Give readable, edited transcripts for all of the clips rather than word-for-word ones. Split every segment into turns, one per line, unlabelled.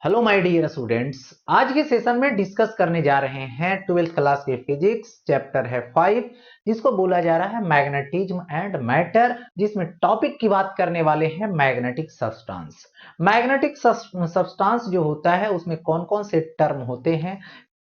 Hello my dear students. आज के session में डिस्कस करने जा रहे हैं 12th क्लास के फिजिक्स चैप्टर है 5, जिसको बोला जा रहा है मैग्नेटिज्म एंड मैटर, जिसमें टॉपिक की बात करने वाले हैं मैग्नेटिक सब्सटेंस। मैग्नेटिक सब्सटेंस जो होता है उसमें कौन कौन से टर्म होते हैं,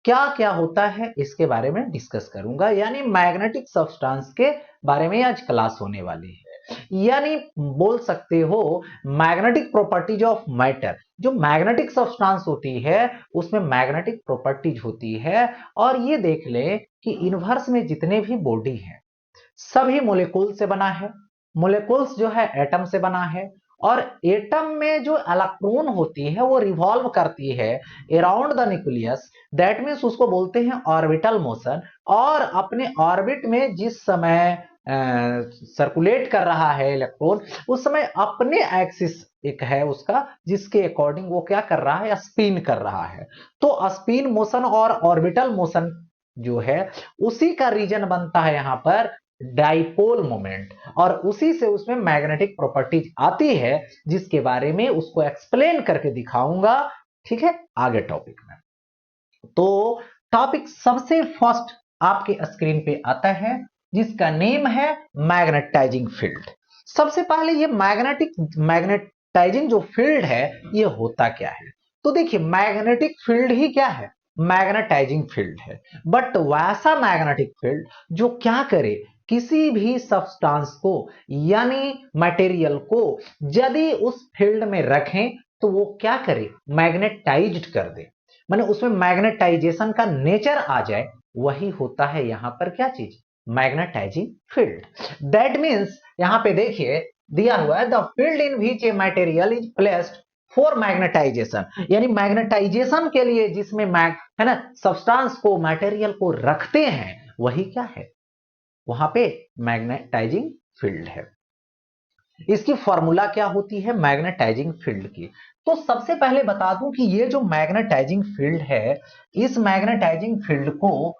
क्या क्या होता है, इसके बारे में डिस्कस करूंगा। यानी मैग्नेटिक सब्सटेंस के बारे में आज क्लास होने वाली है। यानी बोल सकते हो मैग्नेटिक प्रॉपर्टीज ऑफ मैटर। जो मैग्नेटिक सब्सटेंस होती है उसमें मैग्नेटिक प्रॉपर्टीज होती है। और ये देख ले कि यूनिवर्स में जितने भी बॉडी हैं सभी मोलिकुल से बना है। मोलिकुल्स जो है एटम से बना है। और एटम में जो इलेक्ट्रॉन होती है वो रिवॉल्व करती है around the nucleus. That means उसको बोलते हैं ऑर्बिटल मोशन। और अपने ऑर्बिट में जिस समय सर्कुलेट कर रहा है इलेक्ट्रॉन, उस समय अपने एक्सिस एक है उसका, जिसके अकॉर्डिंग वो क्या कर रहा है, स्पिन कर रहा है। तो स्पिन मोशन और ऑर्बिटल मोशन जो है उसी का रीजन बनता है यहां पर डाइपोल मोमेंट। और उसी से उसमें मैग्नेटिक प्रॉपर्टीज आती है, जिसके बारे में उसको एक्सप्लेन करके दिखाऊंगा। ठीक है, आगे टॉपिक में। तो टॉपिक सबसे फर्स्ट आपके स्क्रीन पे आता है, जिसका नेम है मैग्नेटाइजिंग फील्ड। सबसे पहले ये मैग्नेटाइजिंग जो फील्ड है ये होता क्या है। तो देखिए मैग्नेटिक फील्ड ही क्या है, मैग्नेटाइजिंग फील्ड है। बट वैसा मैग्नेटिक फील्ड जो क्या करे, किसी भी सब्सटेंस को यानी मटेरियल को यदि उस फील्ड में रखें तो वो क्या करे, मैग्नेटाइज्ड कर दे। माने उसमें मैग्नेटाइजेशन का नेचर आ जाए, वही होता है यहां पर क्या चीज, मैग्नेटाइजिंग फील्ड। दैट मींस यहां पे देखिए दिया हुआ है the field in which a material is placed for magnetization. यानी मैग्नेटाइजेशन के लिए जिसमें मैग है ना, सब्सटेंस को मटेरियल को रखते हैं, वही क्या है, वहां पे मैग्नेटाइजिंग फील्ड है। इसकी फॉर्मूला क्या होती है मैग्नेटाइजिंग फील्ड की। तो सबसे पहले बता दूं कि ये जो मैग्नेटाइजिंग फील्ड है, इस मैग्नेटाइजिंग फील्ड को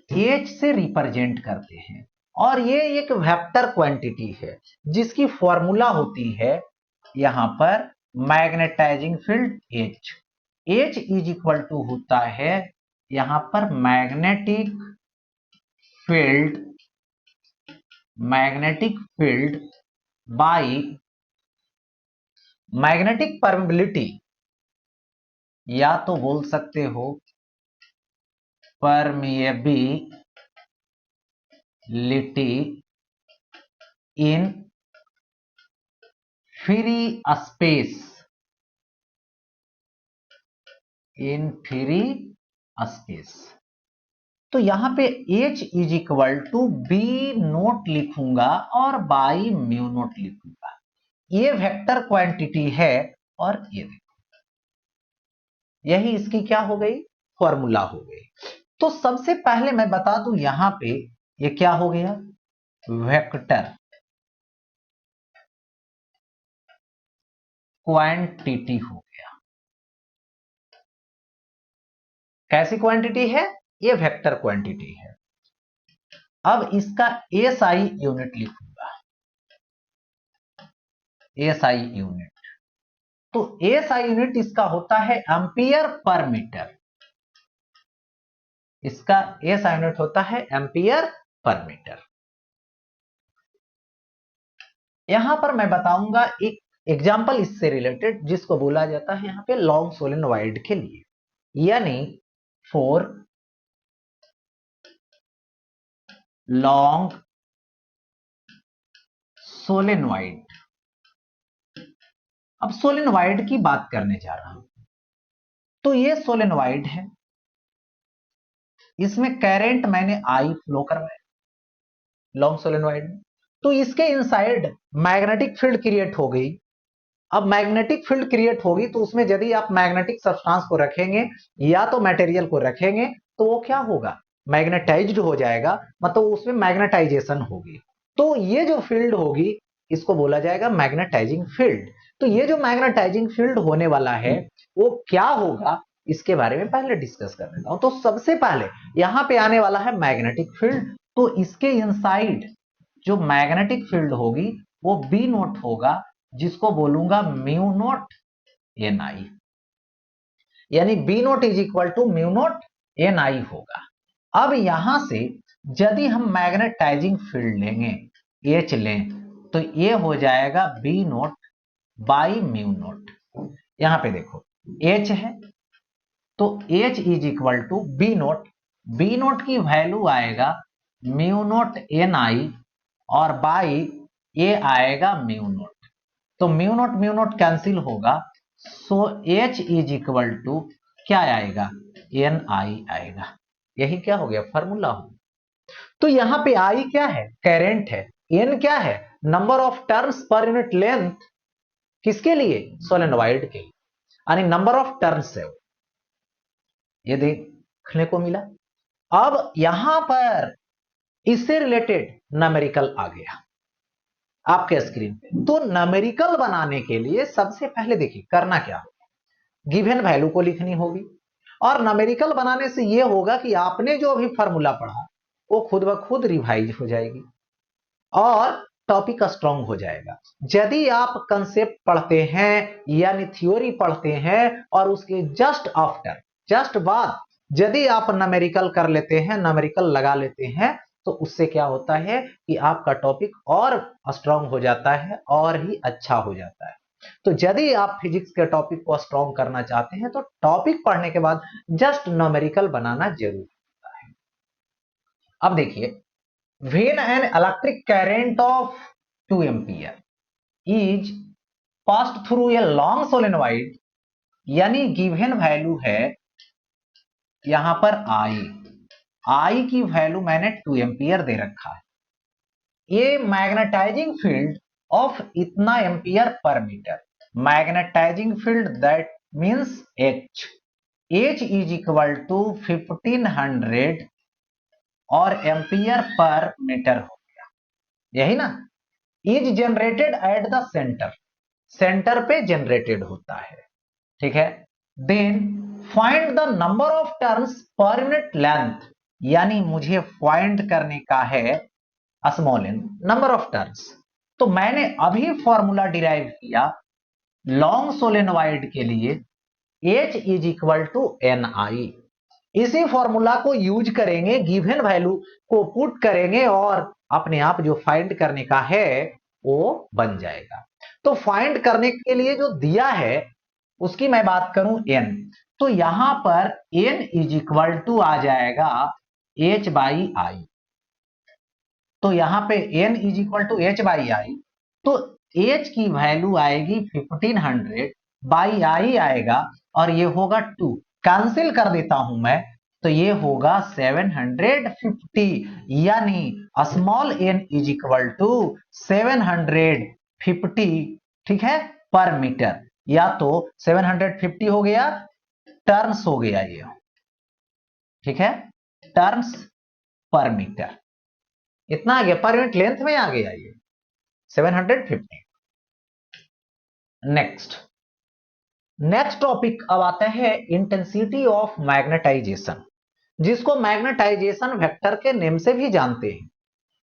H से रिप्रेजेंट करते हैं। और ये एक वेक्टर क्वांटिटी है जिसकी फॉर्मूला होती है यहां पर magnetizing field H। H is equal to होता है यहां पर field magnetic field by magnetic permeability, या तो बोल सकते हो permeability in free space, in free space. तो यहां पे H is equal to B naught लिखूंगा और बाई म्यू नोट लिखूंगा। ये वेक्टर क्वांटिटी है। और ये देखो यही इसकी क्या हो गई, फॉर्मूला हो गई। तो सबसे पहले मैं बता दूं यहां पे ये क्या हो गया, वेक्टर क्वांटिटी हो गया। कैसी क्वांटिटी है, ये वेक्टर क्वांटिटी है। अब इसका एसआई यूनिट लिखूंगा, एसआई यूनिट। तो एसआई यूनिट इसका होता है एम्पियर पर मीटर। इसका एसआई यूनिट होता है एम्पियर पर मीटर। यहां पर मैं बताऊंगा एक एग्जांपल इससे रिलेटेड, जिसको बोला जाता है यहां पे लॉन्ग सोलेनोइड के लिए। यानी फॉर लॉन्ग सोलेनोइड। अब सोलेनोइड की बात करने जा रहा हूं। तो ये सोलेनोइड है, इसमें करंट मैंने आई फ्लो करवाया लॉन्ग सोलेनोइड में। तो इसके इनसाइड मैग्नेटिक फील्ड क्रिएट हो गई। अब मैग्नेटिक फील्ड क्रिएट होगी तो उसमें यदि आप मैग्नेटिक सब्सटेंस को रखेंगे या तो मटेरियल को रखेंगे तो वो क्या होगा, मैग्नेटाइज्ड हो जाएगा, मतलब उसमें मैग्नेटाइजेशन होगी। तो ये जो फील्ड होगी इसको बोला जाएगा मैग्नेटाइजिंग फील्ड। तो ये जो मैग्नेटाइजिंग फील्ड होने वाला है वो क्या होगा, इसके बारे में पहले डिस्कस कर लेता हूं। तो सबसे पहले यहां पे आने वाला है मैग्नेटिक फील्ड। तो इसके इनसाइड जो मैग्नेटिक फील्ड होगी वो बी नोट होगा, जिसको बोलूंगा म्यू नोट एन आई। यानी B naught is equal to mu naught N I होगा। अब यहां से यदि हम मैग्नेटाइजिंग फील्ड लेंगे एच लें तो ये हो जाएगा B naught by mu naught. यहां पे देखो एच है तो H is equal to B naught की वैल्यू आएगा म्यू नोट एन आई और बाई ए आएगा म्यू नोट। तो म्यू नोट कैंसिल होगा, so H is equal to क्या आएगा एन आई आएगा। यही क्या हो गया फॉर्मूला हो। तो यहां पे आई क्या है करंट है, एन क्या है number of turns per unit length, किसके लिए सोलेनोइड के लिए, यानी नंबर ऑफ टर्न्स है वो, ये देखने को मिला। अब यहां पर इससे रिलेटेड न्यूमेरिकल आ गया आपके स्क्रीन पे। तो न्यूमेरिकल बनाने के लिए सबसे पहले देखिए करना क्या होगा, गिवन वैल्यू को लिखनी होगी और न्यूमेरिकल बनाने से यह होगा कि आपने जो अभी फॉर्मूला पढ़ा वो खुद ब खुद रिवाइज हो जाएगी और टॉपिक स्ट्रांग हो जाएगा। यदि आप कंसेप्ट पढ़ते हैं यानी थ्योरी पढ़ते हैं और उसके जस्ट बाद यदि आप न्यूमेरिकल कर लेते हैं, न्यूमेरिकल लगा लेते हैं, तो उससे क्या होता है कि आपका टॉपिक और स्ट्रांग हो जाता है और ही अच्छा हो जाता है। तो यदि आप फिजिक्स के टॉपिक को स्ट्रांग करना चाहते हैं तो टॉपिक पढ़ने के बाद जस्ट न्यूमेरिकल बनाना जरूरी होता है। अब देखिए when an electric current of 2 ampere is passed through a long solenoid, यानी गिवन वैल्यू है यहां पर आई की वैल्यू मैंने 2 एम्पियर दे रखा है, ये मैग्नेटाइजिंग फील्ड ऑफ इतना ampere per metre, magnetizing field that means H is equal to 1500 और एम्पियर पर मीटर हो गया, यही ना। Is generated at the centre पे जनरेटेड होता है, ठीक है। Then find the number of turns per unit length, यानी मुझे फाइंड करने का है small N number of turns. तो मैंने अभी फॉर्मूला डिराइव किया लॉन्ग सोलेनोइड के लिए H is equal to N आई, इसी फॉर्मूला को यूज करेंगे, गिवन वैल्यू को पुट करेंगे और अपने आप जो फाइंड करने का है वो बन जाएगा। तो फाइंड करने के लिए जो दिया है उसकी मैं बात करूं n, तो यहां पर n इज इक्वल टू आ जाएगा h बाई आई। तो यहां पे n is equal to h by I, तो h की वैल्यू आएगी 1500 बाई आई आएगा और ये होगा 2, कैंसिल कर देता हूं मैं, तो ये होगा 750, यानी small n is equal to 750, ठीक है, पर मीटर, या तो 750 हो गया टर्न्स हो गया ये, ठीक है, टर्न्स पर मीटर, इतना आ गया, पर यूनिट लेंथ में आ गया ये 750। नेक्स्ट टॉपिक अब आता है इंटेंसिटी ऑफ मैग्नेटाइजेशन, जिसको मैग्नेटाइजेशन वेक्टर के नेम से भी जानते हैं।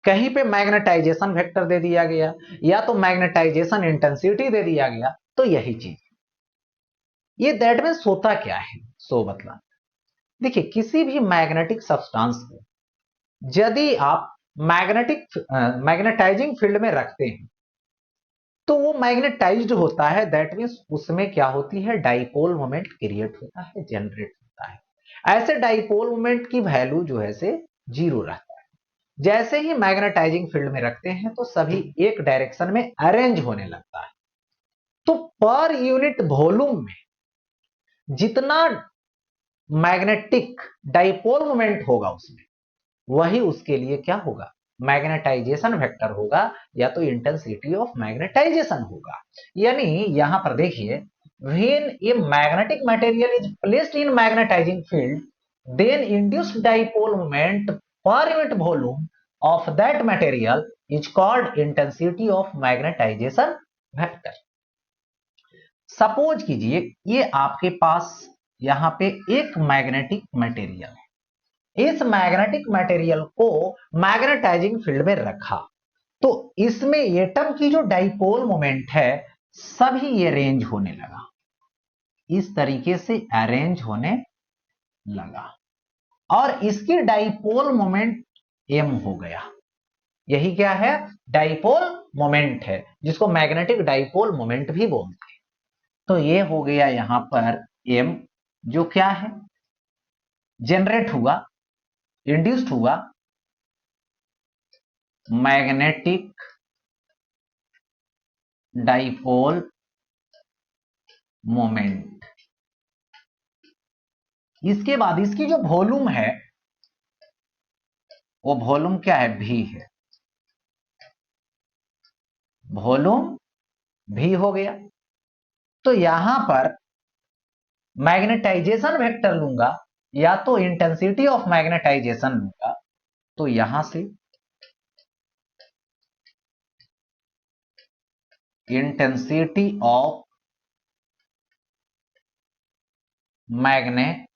कहीं पे मैग्नेटाइजेशन वेक्टर दे दिया गया या तो मैग्नेटाइजेशन इंटेंसिटी दे दिया गया, तो यही चीज ये दैट मींस होता क्या है। सो मतलब देखिए किसी भी मैग्नेटिक सब्सटेंस को यदि आप मैग्नेटाइजिंग फील्ड में रखते हैं तो वो मैग्नेटाइज्ड होता है, दैट मींस उसमें क्या होती है डाइपोल मोमेंट क्रिएट होता है, जनरेट होता है। ऐसे डाइपोल मोमेंट की वैल्यू जो है से 0 रहता है। जैसे ही मैग्नेटाइजिंग फील्ड में रखते हैं तो सभी एक डायरेक्शन में अरेंज होने लगता है। तो पर यूनिट वॉल्यूम में जितना मैग्नेटिक डाइपोल मोमेंट होगा उसमें वही उसके लिए क्या होगा मैग्नेटाइजेशन वेक्टर होगा या तो इंटेंसिटी ऑफ मैग्नेटाइजेशन होगा। यानी यहां पर देखिए when a magnetic material is placed in magnetizing field then induced dipole moment per unit volume of that material is called intensity of magnetization vector. Suppose कीजिए ये आपके पास यहां पे एक मैग्नेटिक मटेरियल है, इस मैग्नेटिक मटेरियल को मैग्नेटाइजिंग फील्ड में रखा तो इसमें एटम की जो डाइपोल मोमेंट है सभी ये रेंज होने लगा, इस तरीके से अरेंज होने लगा और इसकी डाइपोल मोमेंट m हो गया। यही क्या है? डाइपोल मोमेंट है, जिसको मैग्नेटिक डाइपोल मोमेंट भी बोलते हैं। तो ये हो गया यहां पर m, जो क्या है? जनरेट हुआ, इंड्यूस्ड हुआ मैग्नेटिक डाइपोल मोमेंट। इसके बाद इसकी जो वॉल्यूम है वो वॉल्यूम क्या है? v है। वॉल्यूम v हो गया। तो यहां पर मैग्नेटाइजेशन वेक्टर लूंगा या तो इंटेंसिटी ऑफ मैग्नेटाइजेशन लूंगा, तो यहां से intensity of magnetization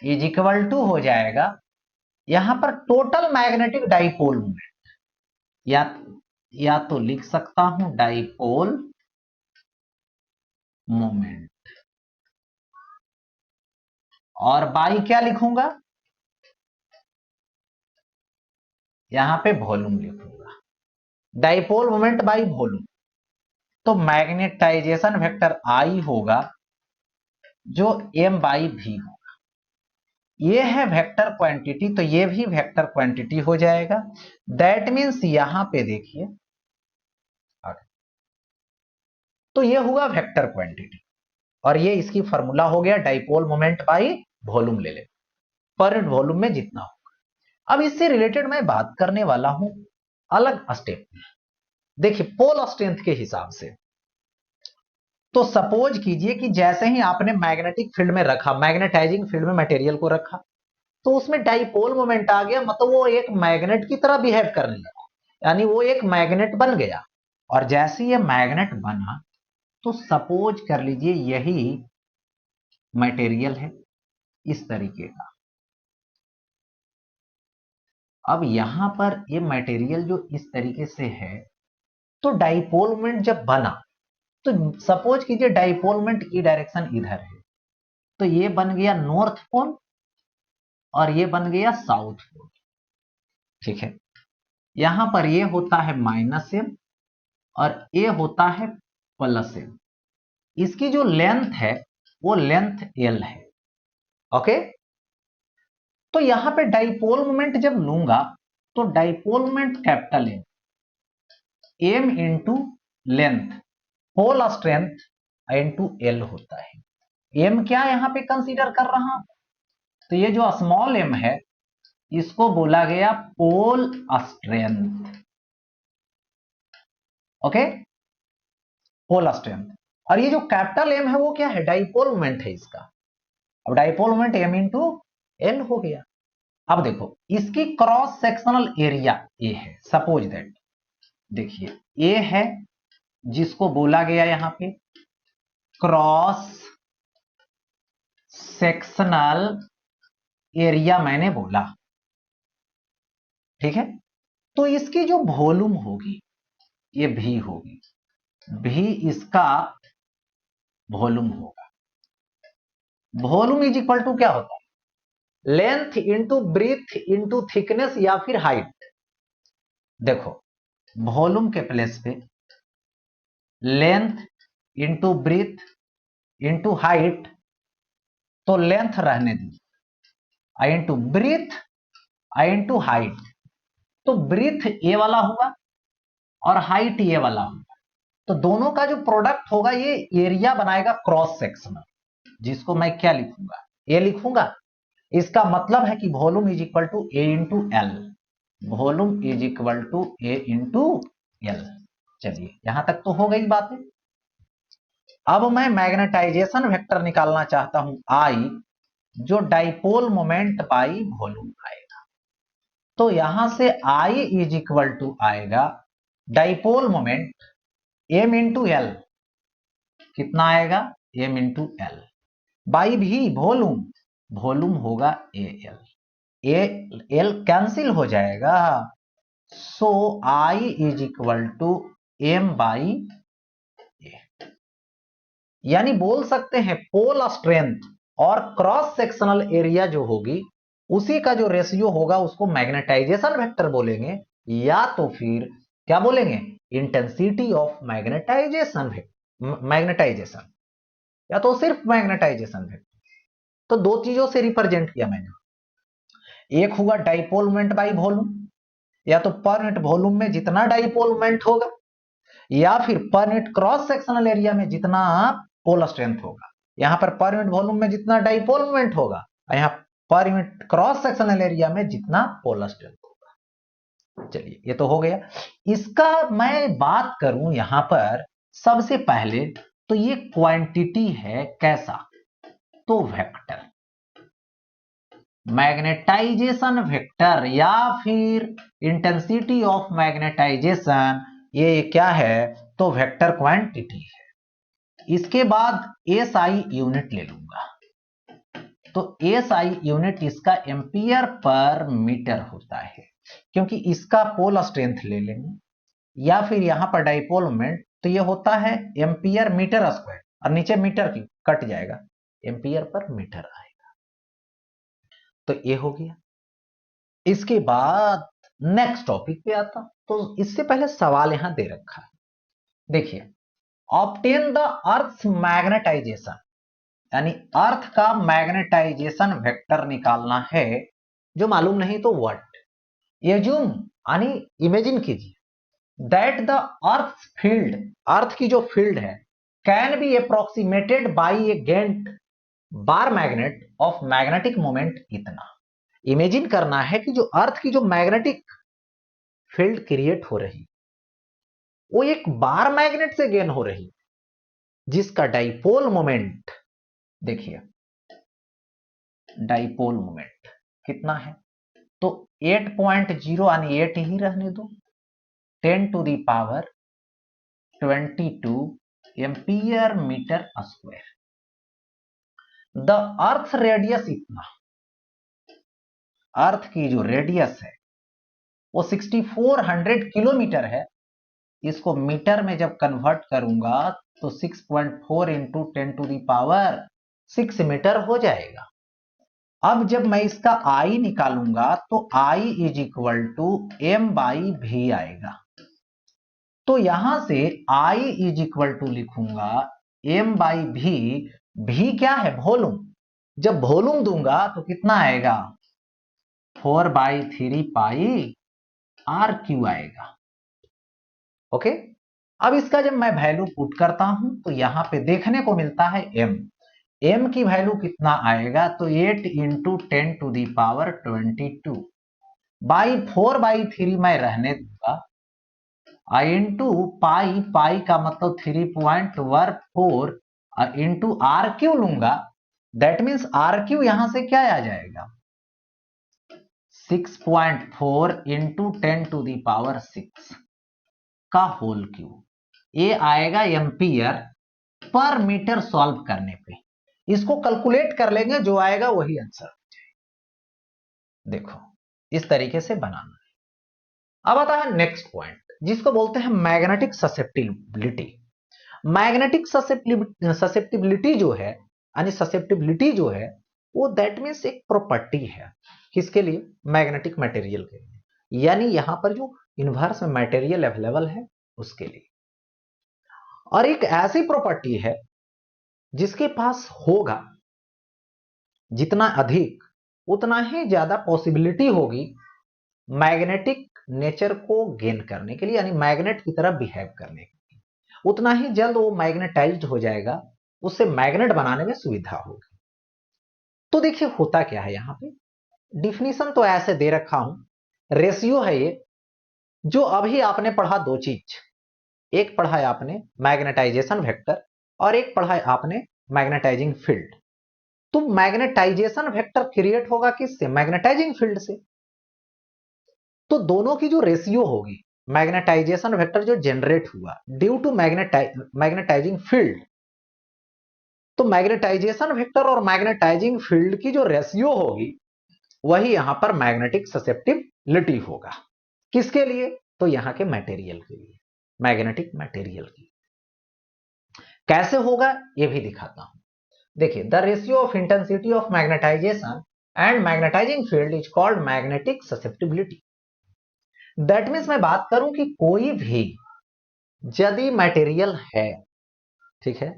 is equal to हो जाएगा यहां पर टोटल मैग्नेटिक डाइपोल मोमेंट, या तो लिख सकता हूं डाइपोल मोमेंट, और बाई क्या लिखूंगा? यहां पे वॉल्यूम लिखूंगा, डाइपोल मोमेंट बाई वॉल्यूम। तो मैग्नेटाइजेशन वेक्टर आई होगा जो m बाई v होगा। ये है वेक्टर क्वांटिटी, तो ये भी वेक्टर क्वांटिटी हो जाएगा। दैट मीन्स यहां पे देखिए, तो ये हुआ वेक्टर क्वांटिटी और ये इसकी फॉर्मूला हो गया डाइपोल मोमेंट बाई वॉल्यूम ले ले, पर वॉल्यूम में जितना होगा। अब इससे रिलेटेड मैं बात करने वाला हूं अलग स्टेप में। देखिए पोल स्ट्रेंथ के हिसाब से, तो सपोज कीजिए कि जैसे ही आपने मैग्नेटिक फील्ड में रखा, मैग्नेटाइजिंग फील्ड में मटेरियल को रखा, तो उसमें डाइपोल मोमेंट आ गया, मतलब वो एक मैग्नेट की तरह बिहेव करने लगा, यानी वो एक मैग्नेट बन गया। और जैसे ये मैग्नेट बना, तो सपोज कर लीजिए यही मटेरियल है इस तरीके का। अब यहां पर ये मटेरियल जो इस तरीके से है, तो डाइपोल मोमेंट जब बना, तो सपोज कीजिए डाइपोल मोमेंट की डायरेक्शन इधर है, तो ये बन गया नॉर्थ पोल और ये बन गया साउथ पोल। ठीक है, यहां पर ये होता है -m और ये होता है +m। इसकी जो लेंथ है वो लेंथ l है। ओके, तो यहां पे डाइपोल मोमेंट जब लूंगा, तो dipole moment capital M into length pole strength into l होता है। m क्या यहां पे कंसीडर कर रहा हूं? तो ये जो स्मॉल m है इसको बोला गया pole strength. Okay, pole strength. और ये जो कैपिटल M है वो क्या है? डाइपोल मोमेंट है इसका। अब dipole moment m into l हो गया। अब देखो इसकी क्रॉस सेक्शनल एरिया ए है, सपोज दैट, देखिए ए है जिसको बोला गया यहां पे क्रॉस सेक्शनल एरिया मैंने बोला। ठीक है, तो इसकी जो वॉल्यूम होगी ये भी होगी, भी इसका वॉल्यूम होगा। वॉल्यूम इज इक्वल टू क्या होता है? Length into breadth into thickness या फिर हाइट। देखो वॉल्यूम के प्लेस पे length into breadth into height, तो लेंथ रहने दी, I into breadth I into height, तो ब्रीथ ये वाला होगा और हाइट ये वाला होगा, तो दोनों का जो प्रोडक्ट होगा ये एरिया बनाएगा क्रॉस सेक्शनल, जिसको मैं क्या लिखूंगा? ए लिखूंगा। इसका मतलब है कि volume is equal to A into L, volume is equal to A into L. चलिए यहां तक तो हो गई बातें। अब मैं मैग्नेटाइजेशन वेक्टर निकालना चाहता हूं आई, जो डाइपोल मोमेंट बाई वॉल्यूम आएगा। तो यहां से आई इज इक्वल टू आएगा dipole moment m into L, कितना आएगा? m into L by V volume, volume होगा A L, A L cancel हो जाएगा, so I is equal to M by A. यानी बोल सकते हैं पोल स्ट्रेंथ और क्रॉस सेक्शनल एरिया जो होगी उसी का जो रेशियो होगा उसको मैग्नेटाइजेशन वेक्टर बोलेंगे, या तो फिर क्या बोलेंगे, इंटेंसिटी ऑफ मैग्नेटाइजेशन, मैग्नेटाइजेशन, या तो सिर्फ मैग्नेटाइजेशन वेक्टर। तो दो चीजों से रिप्रेजेंट किया मैंने, एक हुआ डाइपोल मोमेंट बाई वॉल्यूम, या तो पर यूनिट वॉल्यूम में जितना डाइपोल मोमेंट होगा, या फिर per unit cross sectional area में जितना पोल स्ट्रेंथ होगा। यहां पर यूनिट वॉल्यूम में जितना डाइपोल मोमेंट होगा, यहां per unit cross sectional area में जितना पोल स्ट्रेंथ होगा। चलिए ये तो हो गया। इसका मैं बात करूं यहां पर सबसे पहले, तो ये क्वांटिटी है कैसा, तो वेक्टर, मैग्नेटाइजेशन वेक्टर या फिर इंटेंसिटी ऑफ मैग्नेटाइजेशन, ये क्या है, तो वेक्टर क्वांटिटी है। इसके बाद एस आई यूनिट ले लूंगा, तो एस आई यूनिट इसका एम्पियर पर मीटर होता है, क्योंकि इसका पोल स्ट्रेंथ ले लेंगे, या फिर यहां पर डाइपोल मोमेंट, तो ये होता है एम्पियर मीटर स्क्वायर, और नीचे मीटर की कट जाएगा, एम्पियर पर मीटर आएगा। तो ये हो गया। इसके बाद नेक्स्ट टॉपिक पे आता, तो इससे पहले सवाल यहां दे रखा है, देखिए, ऑब्टेन द अर्थ मैग्नेटाइजेशन, यानी अर्थ का मैग्नेटाइजेशन वेक्टर निकालना है, जो मालूम नहीं तो व्हाट, एज्यूम यानी इमेजिन कीजिए that the earth field, earth की जो फील्ड है, can be approximated by a giant bar magnet of magnetic moment इतना। इमेजिन करना है कि जो अर्थ की जो मैग्नेटिक फील्ड क्रिएट हो रही, वो एक बार मैग्नेट से गेन हो रही, जिसका डाइपोल मोमेंट, देखिए डाइपोल मोमेंट कितना है, तो 8.0 यानी 8 ही रहने दो, 10 to the power 22 ampere metre square. The earth radius इतना, अर्थ की जो रेडियस है वो 6400 किलोमीटर है, इसको मीटर में जब कन्वर्ट करूंगा तो 6.4 into 10 to the power 6 metre हो जाएगा। अब जब मैं इसका आई निकालूंगा तो I is equal to M by V आएगा, तो यहां से आई इज इक्वल टू लिखूंगा एम बाई भी क्या है, वॉल्यूम, जब वॉल्यूम दूंगा तो कितना आएगा, 4/3 पाई आर क्यू आएगा। ओके, अब इसका जब मैं वैल्यू पुट करता हूं तो यहां पे देखने को मिलता है एम की वैल्यू कितना आएगा, तो 8 into 10 to the power 22 by 4/3 मैं रहने दूंगा, इंटू पाई का मतलब 3.14 इंटू आर क्यू लूंगा, दैट मीन्स आर क्यू यहां से क्या आ जाएगा, 6.4 इंटू 10 टू दी पावर 6 का होल क्यूब, ये आएगा एम्पियर पर मीटर सॉल्व करने पे। इसको कैलकुलेट कर लेंगे, जो आएगा वही आंसर। देखो इस तरीके से बनाना है। अब आता है नेक्स्ट पॉइंट, जिसको बोलते हैं मैग्नेटिक ससेप्टिबिलिटी। मैग्नेटिक ससेप्टिबिलिटी जो है, यानी ससेप्टिबिलिटी जो है, वो दैट मीन्स एक प्रॉपर्टी है, किसके लिए, मैग्नेटिक मटेरियल के लिए, यानी यहां पर जो इनवर्स में मटेरियल अवेलेबल है उसके लिए। और एक ऐसी प्रॉपर्टी है जिसके पास होगा जितना अधिक, उतना ही ज्यादा पॉसिबिलिटी होगी मैग्नेटिक नेचर को गेन करने के लिए, यानी मैग्नेट की तरह बिहेव करने के लिए, उतना ही जल्द वो मैग्नेटाइज्ड हो जाएगा, उससे मैग्नेट बनाने में सुविधा होगी। तो देखिए होता क्या है, यहां पे डिफिनीशन तो ऐसे दे रखा हूं, रेशियो है ये, जो अभी आपने पढ़ा दो चीज, एक पढ़ा है आपने मैग्नेटाइजेशन वेक्टर, और एक पढ़ा है आपने मैग्नेटाइजिंग फील्ड। तो मैग्नेटाइजेशन वेक्टर क्रिएट होगा किससे, मैग्नेटाइजिंग फील्ड से। तो दोनों की जो रेशियो होगी, मैग्नेटाइजेशन वेक्टर जो जनरेट हुआ ड्यू टू मैग्नेटाइजिंग फील्ड, तो मैग्नेटाइजेशन वेक्टर और मैग्नेटाइजिंग फील्ड की जो रेशियो होगी, वही यहां पर मैग्नेटिक ससेप्टिबिलिटी होगा। किसके लिए? तो यहां के मटेरियल के लिए, मैग्नेटिक मटेरियल की। कैसे होगा ये भी दिखाता हूं। देखिए, the ratio of intensity of magnetization and magnetizing field is called magnetic susceptibility. That means मैं बात करूं कि कोई भी यदि मटेरियल है, ठीक है,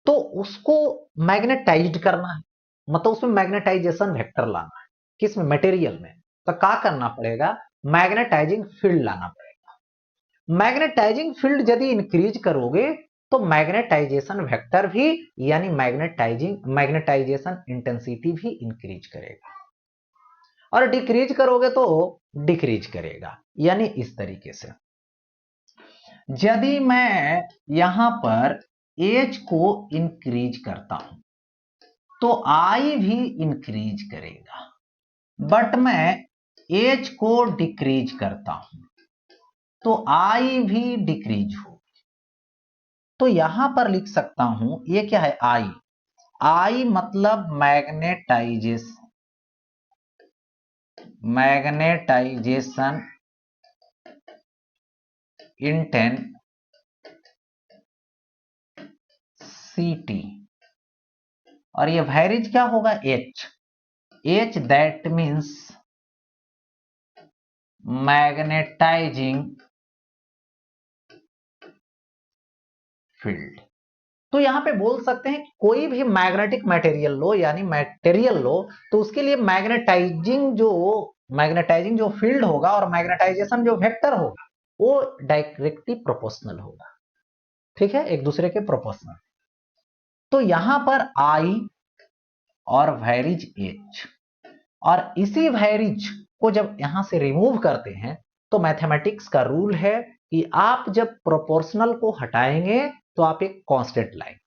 तो उसको मैग्नेटाइज्ड करना है, मतलब उसमें मैग्नेटाइजेशन वेक्टर लाना है। किसमें? मटेरियल में। तो क्या करना पड़ेगा? मैग्नेटाइजिंग फील्ड लाना पड़ेगा। मैग्नेटाइजिंग फील्ड यदि इंक्रीज करोगे तो मैग्नेटाइजेशन वेक्टर भी, यानी मैग्नेटाइजेशन इंटेंसिटी भी इंक्रीज करेगा, और डिक्रीज करोगे तो डिक्रीज करेगा। यानी इस तरीके से यदि मैं यहां पर एज को इंक्रीज करता हूं तो आई भी इंक्रीज करेगा, बट मैं एज को डिक्रीज करता हूं तो आई भी डिक्रीज हो। तो यहां पर लिख सकता हूं, ये क्या है? आई। आई मतलब मैग्नेटाइजेशन इंटेंसिटी, और ये वैरिज क्या होगा? H. H that means magnetizing field. तो यहां पे बोल सकते हैं कि कोई भी मैग्नेटिक मटेरियल लो, यानी मटेरियल लो, तो उसके लिए मैग्नेटाइजिंग जो फील्ड होगा और मैग्नेटाइजेशन जो वेक्टर होगा वो डायरेक्टली प्रोपोर्शनल होगा। ठीक है, एक दूसरे के प्रोपोर्शनल। तो यहां पर आई और वैरिज एच, और इसी वैरिज को जब यहां से रिमूव करते हैं तो मैथमेटिक्स का रूल है कि आप जब प्रोपोर्शनल को हटाएंगे तो आप एक कांस्टेंट लाएंगे,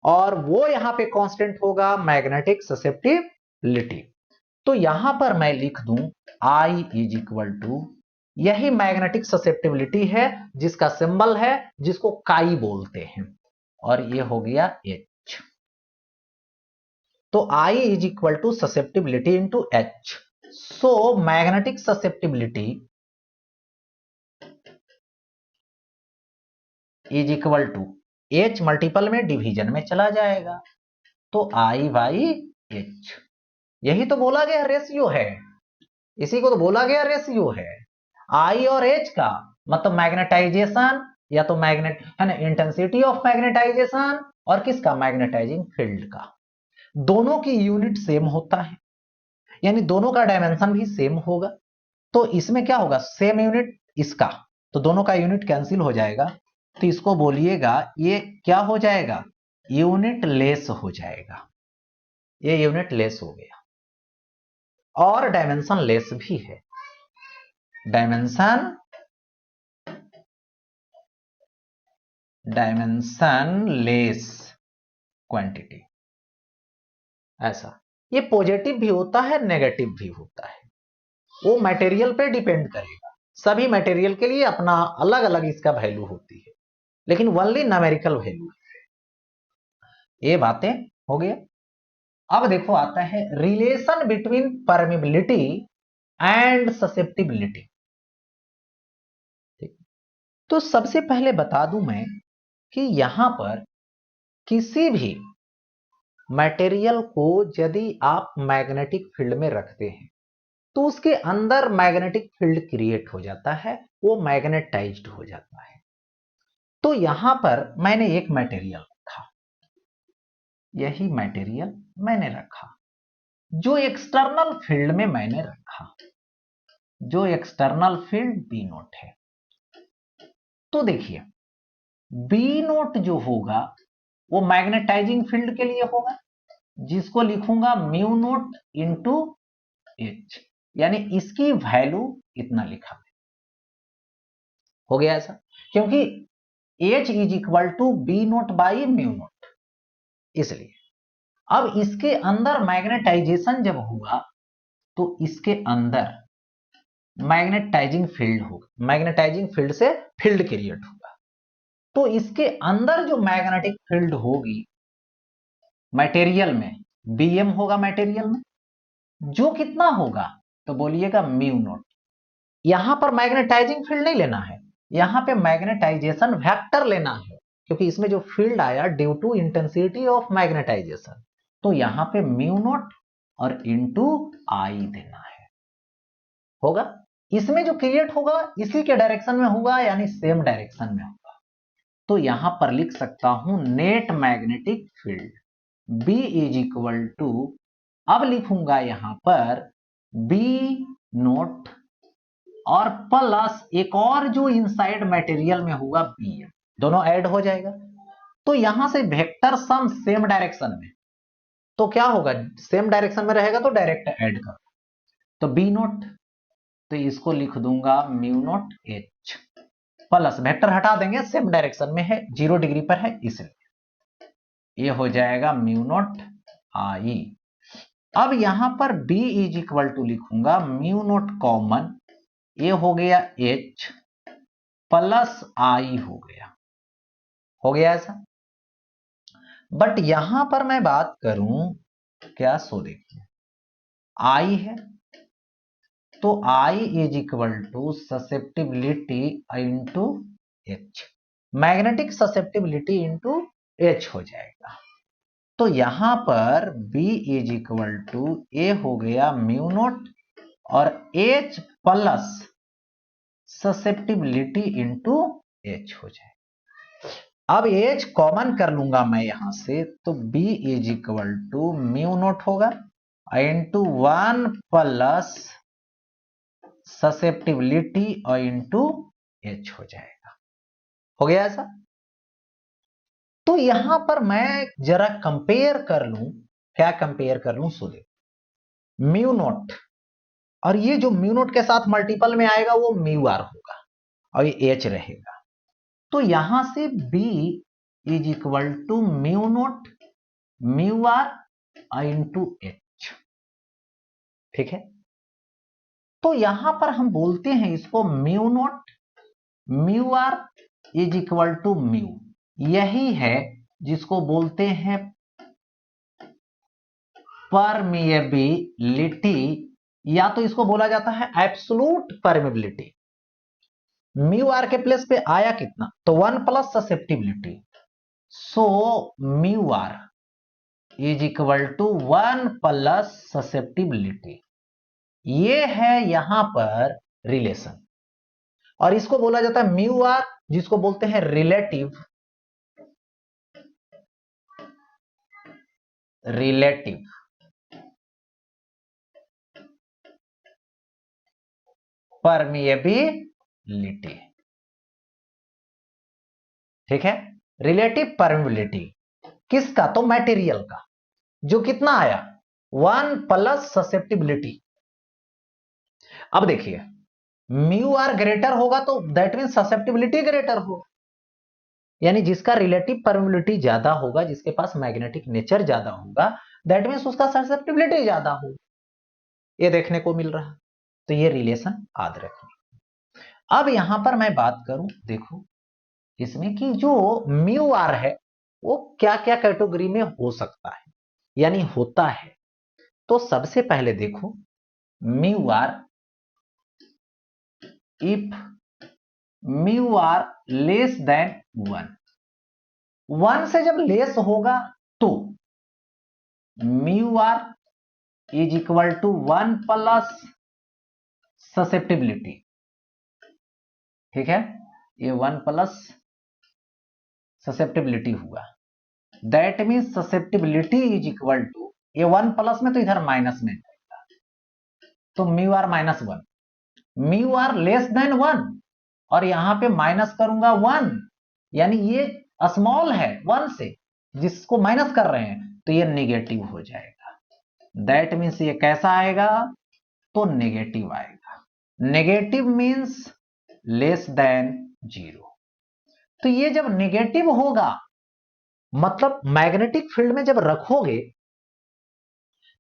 और वो यहां पे कांस्टेंट होगा मैग्नेटिक ससेप्टिबिलिटी। तो यहां पर मैं लिख दूं I इज इक्वल टू, यही मैग्नेटिक ससेप्टिबिलिटी है जिसका सिंबल है, जिसको काई बोलते हैं, और ये हो गया H। तो I is equal to susceptibility into H। So magnetic susceptibility is equal to H multiple में डिवीजन में चला जाएगा, तो I बाई H। यही तो बोला गया रेशियो है, इसी को तो बोला गया रेशियो है। आई और एच का मतलब मैग्नेटाइजेशन, या तो मैग्नेट है ना, इंटेंसिटी ऑफ मैग्नेटाइजेशन, और किसका? मैग्नेटाइजिंग फील्ड का। दोनों की यूनिट सेम होता है, यानी दोनों का डायमेंशन भी सेम होगा। तो इसमें क्या होगा? सेम यूनिट इसका, तो दोनों का यूनिट कैंसिल हो जाएगा। तो इसको बोलिएगा ये क्या हो जाएगा? यूनिट लेस हो जाएगा। ये यूनिट लेस हो गया, और डायमेंशन लेस भी है। डायमेंशन लेस क्वांटिटी, ऐसा। ये पॉजिटिव भी होता है, नेगेटिव भी होता है, वो मटेरियल पे डिपेंड करेगा। सभी मटेरियल के लिए अपना अलग अलग इसका वैल्यू होती है, लेकिन ओनली न्यूमेरिकल वैल्यू। ये बातें हो गया। अब देखो आता है relation between permeability and susceptibility. तो सबसे पहले बता दूं मैं कि यहां पर किसी भी मटेरियल को यदि आप मैग्नेटिक फील्ड में रखते हैं तो उसके अंदर मैग्नेटिक फील्ड क्रिएट हो जाता है, वो मैग्नेटाइज्ड हो जाता है। तो यहां पर मैंने एक मटेरियल रखा, यही मटेरियल मैंने रखा, जो एक्सटर्नल फील्ड में मैंने रखा, जो एक्सटर्नल फील्ड बी नोट है। तो देखिए बी नोट जो होगा वो मैग्नेटाइजिंग फील्ड के लिए होगा, जिसको लिखूंगा म्यू नोट इंटू एच, यानी इसकी वैल्यू इतना लिखा हो गया ऐसा, क्योंकि H is equal to B naught by mu naught. इसलिए अब इसके अंदर मैग्नेटाइजेशन जब होगा तो इसके अंदर मैग्नेटाइजिंग फील्ड होगा, मैग्नेटाइजिंग फील्ड से फील्ड क्रिएट होगा। तो इसके अंदर जो मैग्नेटिक फील्ड होगी मटेरियल में, बीएम होगा मटेरियल में, जो कितना होगा? तो बोलिएगा म्यू नोट। यहां पर मैग्नेटाइजिंग फील्ड नहीं लेना है, यहां पे मैग्नेटाइजेशन वेक्टर लेना है, क्योंकि इसमें जो फील्ड आया due to intensity of magnetization, तो यहां पे म्यू नॉट और इंटू आई देना है। होगा इसमें जो क्रिएट होगा इसी के डायरेक्शन में होगा, यानी सेम डायरेक्शन में होगा। तो यहां पर लिख सकता हूं net magnetic field B is equal to, अब लिखूंगा यहां पर B नोट और प्लस एक और जो इनसाइड मटेरियल में होगा BM, दोनों ऐड हो जाएगा। तो यहां से वेक्टर सम सेम डायरेक्शन में, तो क्या होगा, सेम डायरेक्शन में रहेगा तो डायरेक्ट ऐड कर, तो B नोट, तो इसको लिख दूंगा mu naught H plus, vector हटा देंगे सेम डायरेक्शन में है, 0 डिग्री पर है इसलिए ये हो जाएगा म्यू नोट आई। अब यहां पर B इज इक्वल टू लिखूंगा म्यू नोट कॉमन, ये हो गया H प्लस आई हो गया ऐसा। बट यहां पर मैं बात करूं क्या, सो देखिए आई है तो I is equal to susceptibility into H, magnetic susceptibility into H हो जाएगा। तो यहां पर B is equal to a हो गया म्यू नोट और H plus susceptibility into H हो जाएगा। अब H कॉमन कर लूंगा मैं यहां से, तो B is equal to mu naught होगा इंटू 1 प्लस ससेप्टिबिलिटी और इंटू H हो जाएगा। हो गया ऐसा। तो यहां पर मैं जरा कंपेयर कर लूं, क्या कंपेयर कर लूं, सो देखो म्यू नोट और ये जो म्यू नोट के साथ मल्टीपल में आएगा वो म्यू आर होगा और ये H रहेगा। तो यहां से B is equal to mu naught mu R into H, ठीक है। तो यहां पर हम बोलते हैं इसको mu naught mu R is equal to mu, यही है जिसको बोलते हैं परमिएबिलिटी, या तो इसको बोला जाता है एब्सोल्यूट परमिएबिलिटी। म्यू आर के प्लेस पे आया कितना, तो 1 plus susceptibility, so mu R is equal to 1 plus susceptibility, ये है यहां पर रिलेशन। और इसको बोला जाता है म्यू आर, जिसको बोलते हैं रिलेटिव परमिएबिलिटी, ठीक है। रिलेटिव परमिएबिलिटी किसका, तो मटेरियल का, जो कितना आया 1 प्लस ससेप्टिबिलिटी। अब देखिए म्यू आर ग्रेटर होगा तो दैट मीन ससेप्टिबिलिटी ग्रेटर हो, यानी जिसका रिलेटिव परमिएबिलिटी ज्यादा होगा, जिसके पास मैग्नेटिक नेचर ज्यादा होगा, दैट मीन्स उसका ससेप्टिबिलिटी ज्यादा होगा, ये देखने को मिल रहा। तो ये रिलेशन याद रखिए। अब यहां पर मैं बात करूं, देखो इसमें कि जो म्यू आर है वो क्या क्या कैटेगरी में हो सकता है, यानी होता है। तो सबसे पहले देखो mu R, if mu R less than 1 से जब लेस होगा तो mu R is equal to 1 plus susceptibility, ठीक है। ये 1 प्लस ससेप्टिबिलिटी हुआ, that means susceptibility is equal to, ये 1 प्लस में तो इधर माइनस में जाएगा, तो mu R -1, mu R less than 1 और यहां पे माइनस करूंगा 1, यानी ये स्मॉल है 1 से, जिसको माइनस कर रहे हैं, तो ये नेगेटिव हो जाएगा। दैट मीन्स ये कैसा आएगा, तो नेगेटिव आएगा। Negative means less than 0। तो ये जब नेगेटिव होगा, मतलब मैग्नेटिक फील्ड में जब रखोगे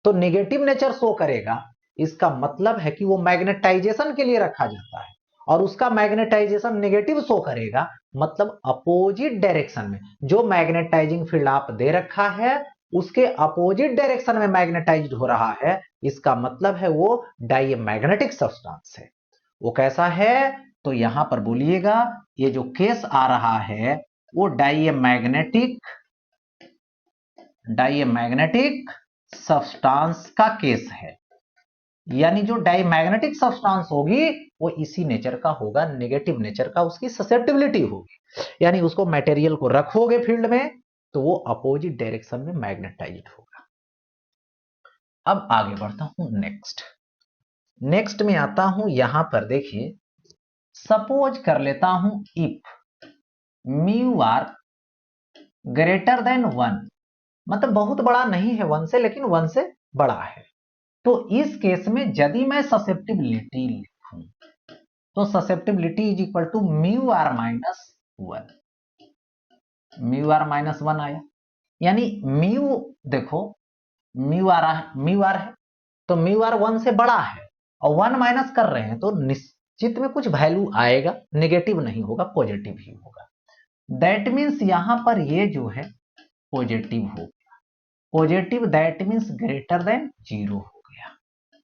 तो नेगेटिव नेचर शो करेगा, इसका मतलब है कि वो मैग्नेटाइजेशन के लिए रखा जाता है और उसका मैग्नेटाइजेशन नेगेटिव शो करेगा, मतलब अपोजिट डायरेक्शन में। जो मैग्नेटाइजिंग फील्ड आप दे रखा है उसके अपोजिट डायरेक्शन में मैग्नेटाइज्ड हो रहा है, इसका मतलब है वो डायमैग्नेटिक सब्सटेंस है। वो कैसा है, तो यहां पर बोलिएगा ये जो केस आ रहा है वो डाईमैग्नेटिक सब्सटेंस का केस है। यानी जो डाईमैग्नेटिक सब्सटेंस होगी वो इसी नेचर का होगा, नेगेटिव नेचर का उसकी ससेप्टिबिलिटी होगी। यानी उसको मटेरियल को रखोगे फील्ड में तो वो अपोजिट डायरेक्शन में मैग्नेटाइज्ड होगा। अब आगे बढ़ता हूं नेक्स्ट में आता हूं, यहां पर देखिए सपोज कर लेता हूं if mu R greater than 1, मतलब बहुत बड़ा नहीं है 1 से, लेकिन 1 से बड़ा है। तो इस केस में यदि मैं ससेप्टिबिलिटी लिखूं तो susceptibility is equal to mu R minus 1, mu R minus 1 आया। यानी म्यू देखो म्यू आर है तो म्यू आर 1 से बड़ा है और 1 माइनस कर रहे हैं तो निश्चित में कुछ वैल्यू आएगा, नेगेटिव नहीं होगा, पॉजिटिव ही होगा। दैट मीन्स यहां पर ये जो है पॉजिटिव हो गया, positive that means greater than 0 हो गया।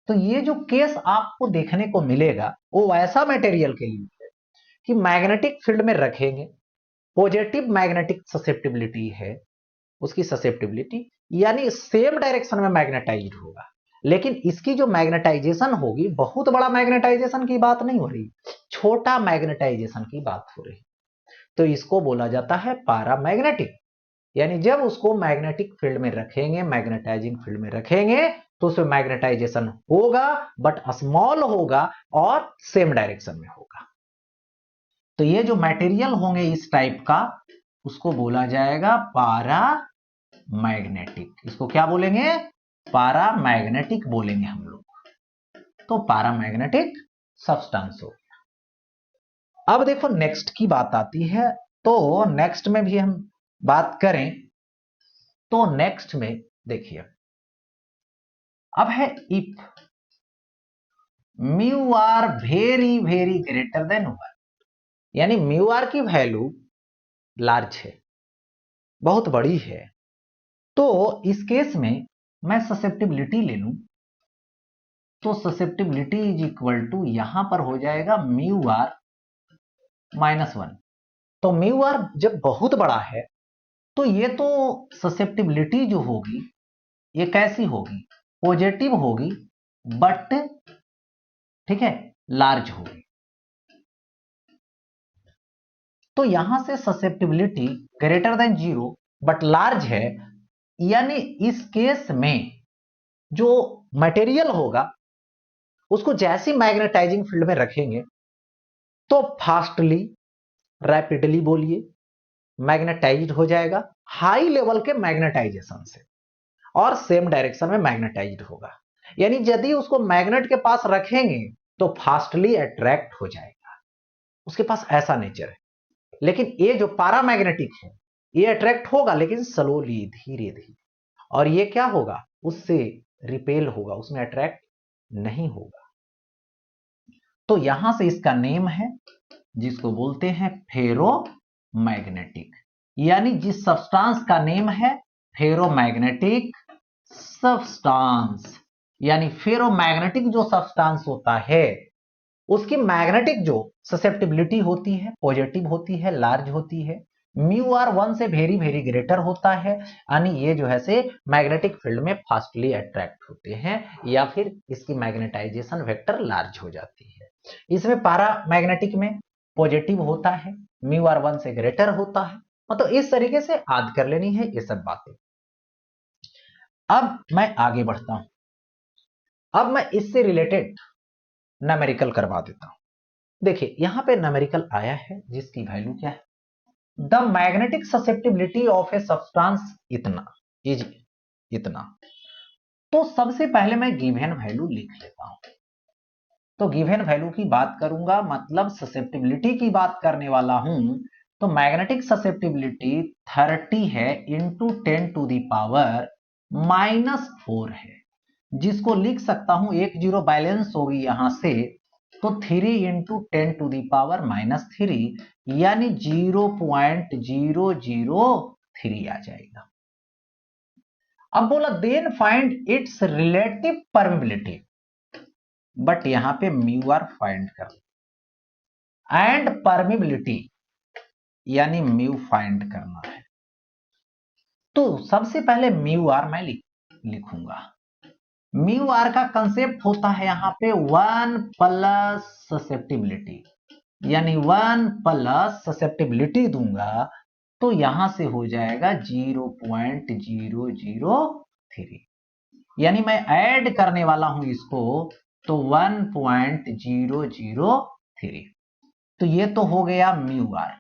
तो ये जो केस आपको देखने को मिलेगा वो ऐसा मटेरियल के लिए है कि मैग्नेटिक फील्ड में रखेंगे, पॉजिटिव मैग्नेटिक ससेप्टिबिलिटी है उसकी ससेप्टिबिलिटी, यानी सेम डायरेक्शन में मैग्नेटाइज्ड होगा। लेकिन इसकी जो मैग्नेटाइजेशन होगी बहुत बड़ा मैग्नेटाइजेशन की बात नहीं हो रही, छोटा मैग्नेटाइजेशन की बात हो रही। तो इसको बोला जाता है पैरामैग्नेटिक। यानी जब उसको मैग्नेटिक फील्ड में रखेंगे, मैग्नेटाइजिंग फील्ड में रखेंगे तो उसमें मैग्नेटाइजेशन होगा बट स्मॉल होगा और सेम डायरेक्शन में होगा। तो ये जो मटेरियल होंगे इस टाइप का उसको बोला जाएगा पैरामैग्नेटिक। इसको क्या बोलेंगे, पैरामैग्नेटिक बोलेंगे हम लोग। तो पैरामैग्नेटिक सब्सटेंस हो गया। अब देखो नेक्स्ट की बात आती है, तो नेक्स्ट में भी हम बात करें तो नेक्स्ट में देखिए अब है if mu R very very greater than 1, यानी म्यू आर की वैल्यू लार्ज है, बहुत बड़ी है। तो इस केस में मैं ससेप्टिबिलिटी ले लूं तो ससेप्टिबिलिटी इज इक्वल टू यहां पर हो जाएगा म्यू आर माइनस 1। तो म्यू आर जब बहुत बड़ा है तो ये तो ससेप्टिबिलिटी जो होगी ये कैसी होगी, पॉजिटिव होगी बट ठीक है लार्ज होगी। तो यहां से susceptibility greater than 0 but large है, यानी इस केस में जो मटेरियल होगा उसको जैसी मैग्नेटाइजिंग फील्ड में रखेंगे तो फास्टली रैपिडली बोलिए मैग्नेटाइज्ड हो जाएगा, हाई लेवल के मैग्नेटाइजेशन से, और सेम डायरेक्शन में मैग्नेटाइज्ड होगा। यानी यदि उसको मैग्नेट के पास रखेंगे तो फास्टली अट्रैक्ट हो जाएगा, उसके पास ऐसा नेचर है। लेकिन ये जो पैरामैग्नेटिक है ये अट्रैक्ट होगा लेकिन स्लोली, धीरे धीरे, और ये क्या होगा उससे रिपेल होगा, उसमें अट्रैक्ट नहीं होगा। तो यहां से इसका नेम है जिसको बोलते हैं फेरोमैग्नेटिक, यानी जिस सब्सटेंस का नेम है फेरोमैग्नेटिक सब्सटेंस। यानी फेरोमैग्नेटिक जो सब्सटेंस होता है उसकी मैग्नेटिक जो ससेप्टिबिलिटी होती है पॉजिटिव होती है, लार्ज होती है, म्यू आर 1 से वेरी वेरी ग्रेटर होता है, यानी ये जो है से मैग्नेटिक फील्ड में फास्टली अट्रैक्ट होते हैं या फिर इसकी मैग्नेटाइजेशन वेक्टर लार्ज हो जाती है। इसमें पैरामैग्नेटिक में पॉजिटिव होता है, म्यू आर 1 से ग्रेटर होता है। मतलब इस तरीके से याद कर लेनी है ये सब बातें। अब मैं आगे बढ़ता हूं, अब मैं इससे रिलेटेड न्यूमेरिकल करवा देता हूं। देखिए यहां पे न्यूमेरिकल आया है जिसकी वैल्यू क्या है, the magnetic susceptibility of a substance इतना इज इतना। तो सबसे पहले मैं गिवन वैल्यू लिख लेता हूं। तो गिवन वैल्यू की बात करूंगा मतलब ससेप्टिबिलिटी की बात करने वाला हूं। तो मैग्नेटिक ससेप्टिबिलिटी 30 है इंटू 10 टू द पावर -4 है, जिसको लिख सकता हूं, एक जीरो बैलेंस होगी यहां से, तो 3 इंटू 10 टू दी पावर -3 यानी 0.003 आ जाएगा। अब बोला then find its relative permeability, but यहां पे म्यू आर फाइंड कर, एंड परमिबिलिटी यानी म्यू फाइंड करना है। तो सबसे पहले म्यू आर मैं लिखूंगा। म्यू आर का कंसेप्ट होता है यहां पे 1 प्लस ससेप्टिबिलिटी, यानी 1 प्लस ससेप्टिबिलिटी दूंगा तो यहां से हो जाएगा 0.003, यानी मैं ऐड करने वाला हूं इसको तो 1.003। तो ये तो हो गया म्यू आर।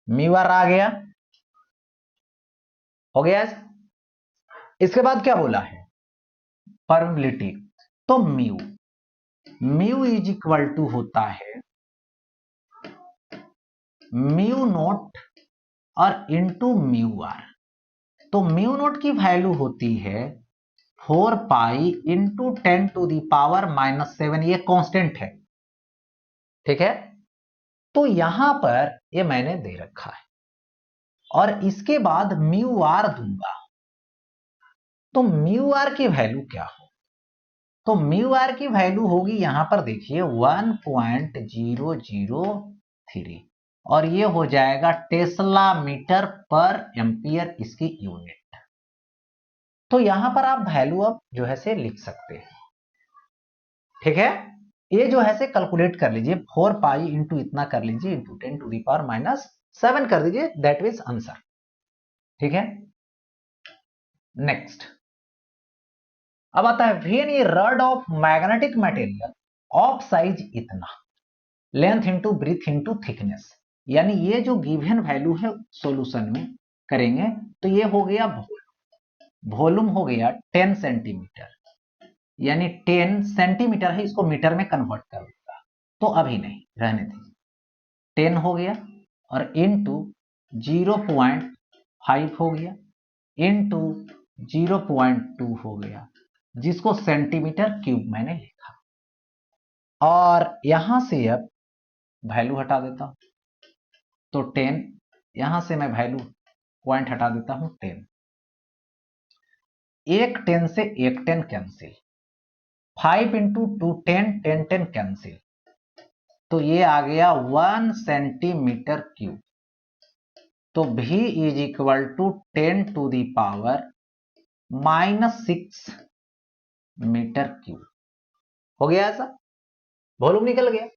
म्यू आर आ गया, हो गया। इसके बाद क्या बोला है, परमिबिलिटी। तो म्यू इज इक्वल टू होता है म्यू नोट और इंटू म्यू आर। तो म्यू नोट की वैल्यू होती है 4 पाई इंटू 10⁻⁻⁷, ये कांस्टेंट है, ठीक है। तो यहां पर ये मैंने दे रखा है और इसके बाद म्यू आर दूंगा। तो म्यू आर की वैल्यू क्या हो, तो म्यू आर की वैल्यू होगी यहां पर देखिए 1.003 और ये हो जाएगा टेस्ला मीटर पर एम्पियर इसकी यूनिट। तो यहां पर आप वैल्यू अब जो है से लिख सकते हैं, ठीक है। ये जो है से कैलकुलेट कर लीजिए, 4 पाई इंटू इतना कर लीजिए इंटू 10⁻⁻7 कर दीजिए, दैट मीन्स आंसर, ठीक है। नेक्स्ट अब आता है when a rod of magnetic material of size इतना, length into breadth into thickness, यानी ये जो गिवन वैल्यू है सॉल्यूशन में करेंगे तो ये हो गया वॉल्यूम हो गया 10 सेंटीमीटर, यानी 10 सेंटीमीटर है, इसको मीटर में कन्वर्ट कर दूंगा तो अभी नहीं, रहने दीजिए। 10 हो गया और इंटू 0.5 हो गया इंटू 0.2 हो गया, जिसको सेंटीमीटर क्यूब मैंने लिखा। और यहां से अब वैल्यू हटा देता हूं तो 10, यहां से मैं वैल्यू पॉइंट हटा देता हूं 10, एक 10 से एक 10 कैंसिल, 5 इंटू 2 10, 10 10 कैंसिल, तो ये आ गया 1 सेंटीमीटर क्यूब। तो V is equal to 10⁻⁻6 metre cube हो गया ऐसा, वॉल्यूम निकल गया।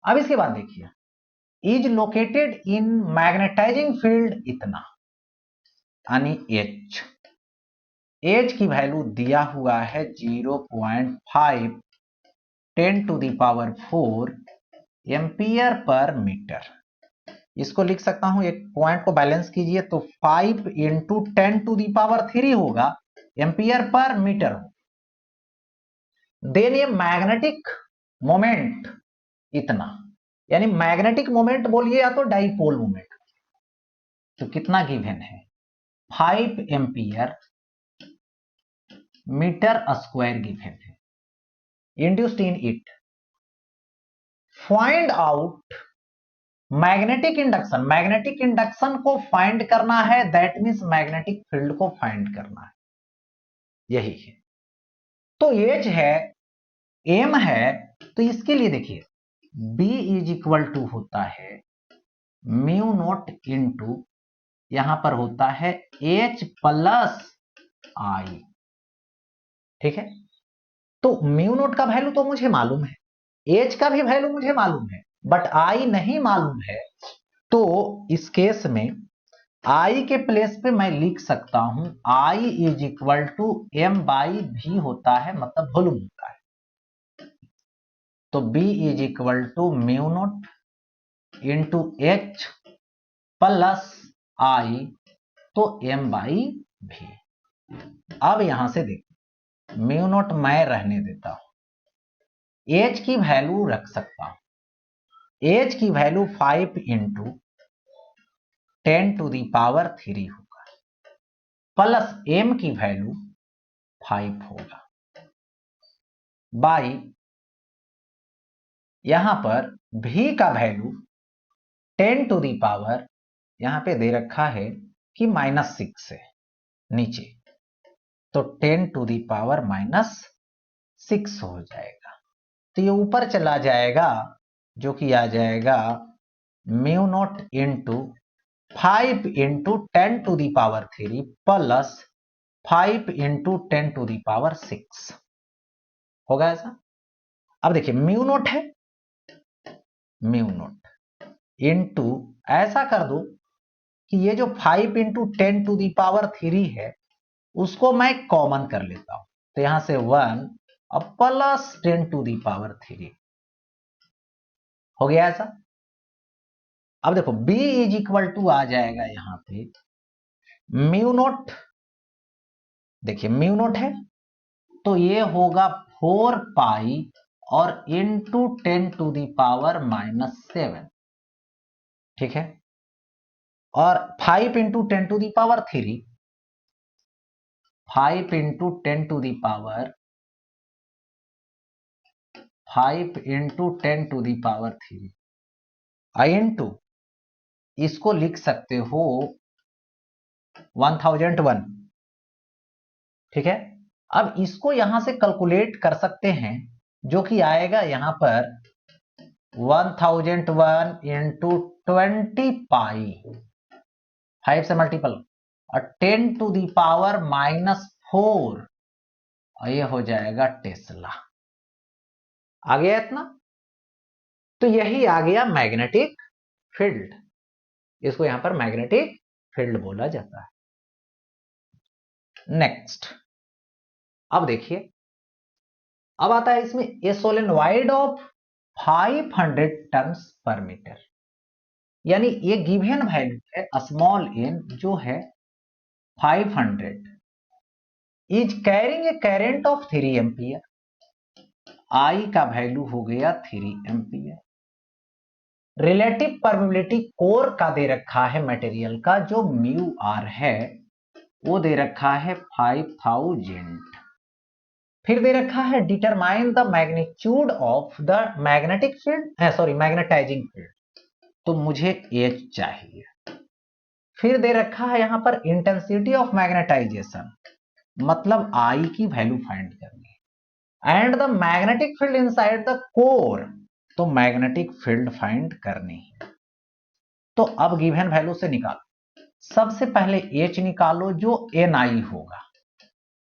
अब इसके बाद देखिए, is located in magnetizing field इतना, यानी एच की वैल्यू दिया हुआ है 0.5 10⁴ एम्पियर पर मीटर। इसको लिख सकता हूं, एक पॉइंट को बैलेंस कीजिए तो 5 इंटू 10⁻³ होगा एम्पियर पर मीटर। देन ये मैग्नेटिक मोमेंट इतना, यानी मैग्नेटिक मोमेंट बोलिए या तो डाइपोल मोमेंट, तो कितना गिवन है 5 एम्पियर मीटर स्क्वायर गिवन है, induced in it. Find out magnetic induction, magnetic induction को फाइंड करना है, दैट मीन्स मैग्नेटिक फील्ड को फाइंड करना है, यही है। तो एच है, एम है, तो इसके लिए देखिए B इज इक्वल टू होता है म्यू नोट इंटू, यहां पर होता है H प्लस आई, ठीक है। तो म्यू नोट का वैल्यू तो मुझे मालूम है, H का भी वैल्यू मुझे मालूम है, बट आई नहीं मालूम है। तो इस केस में आई के प्लेस पे मैं लिख सकता हूं I is equal to M by V होता है, मतलब वॉल्यूम होता है। तो B is equal to mu naught into H plus I, तो एम बाई भी। अब यहां से देखो म्यू नोट मैं रहने देता हूं, एच की वैल्यू रख सकता हूं, एच की वैल्यू 5 इंटू 10⁻³ होगा, प्लस एम की वैल्यू 5 होगा, बाई यहां पर V का वैल्यू 10⁻, यहां पे दे रखा है कि -6 है नीचे, तो 10⁻⁻6 हो जाएगा। तो ये ऊपर चला जाएगा जो कि आ जाएगा mu naught into 5 into 10⁻³ plus 5 into 10⁻⁶ होगा ऐसा। अब देखिए म्यू नॉट है, म्यू नॉट इंटू ऐसा कर दो कि ये जो 5 इंटू 10⁻³ है उसको मैं कॉमन कर लेता हूं, तो यहां से 1 और प्लस 10⁻³ हो गया ऐसा। अब देखो b इज इक्वल टू आ जाएगा यहां पे म्यू नॉट, देखिए म्यू नॉट है तो ये होगा 4 पाई और इंटू 10⁻⁻⁷, ठीक है। और 5 इंटू 10⁻³ 5 इंटू 10⁻³ इंटू इसको लिख सकते हो 1001, ठीक है। अब इसको यहां से कैलकुलेट कर सकते हैं, जो कि आएगा यहां पर 1001 इंटू 20 पाई 5 से मल्टीपल और 10⁻⁻⁴, और ये हो जाएगा टेस्ला। आ गया इतना, तो यही आ गया मैग्नेटिक फील्ड। इसको यहां पर मैग्नेटिक फील्ड बोला जाता है। नेक्स्ट, अब देखिए, अब आता है इसमें ए सोलेनोइड ऑफ 500 टन पर मीटर, यानी ये गिवन वैल्यू है स्मॉल n जो है 500 is carrying a current of 3 ampere, I का वैल्यू हो गया 3 एम्पियर। रिलेटिव परमेबिलिटी कोर का दे रखा है मटेरियल का, जो म्यू आर है वो दे रखा है 5000। फिर दे रखा है determine the magnitude of the magnetic field, sorry magnetizing field, तो मुझे H चाहिए। फिर दे रखा है यहां पर इंटेंसिटी ऑफ मैग्नेटाइजेशन, मतलब I की वैल्यू फाइंड करनी है, and the magnetic field inside the core, तो मैग्नेटिक फील्ड फाइंड करनी है। तो अब गिवन वैल्यू से निकालो, सबसे पहले H निकालो जो Ni होगा,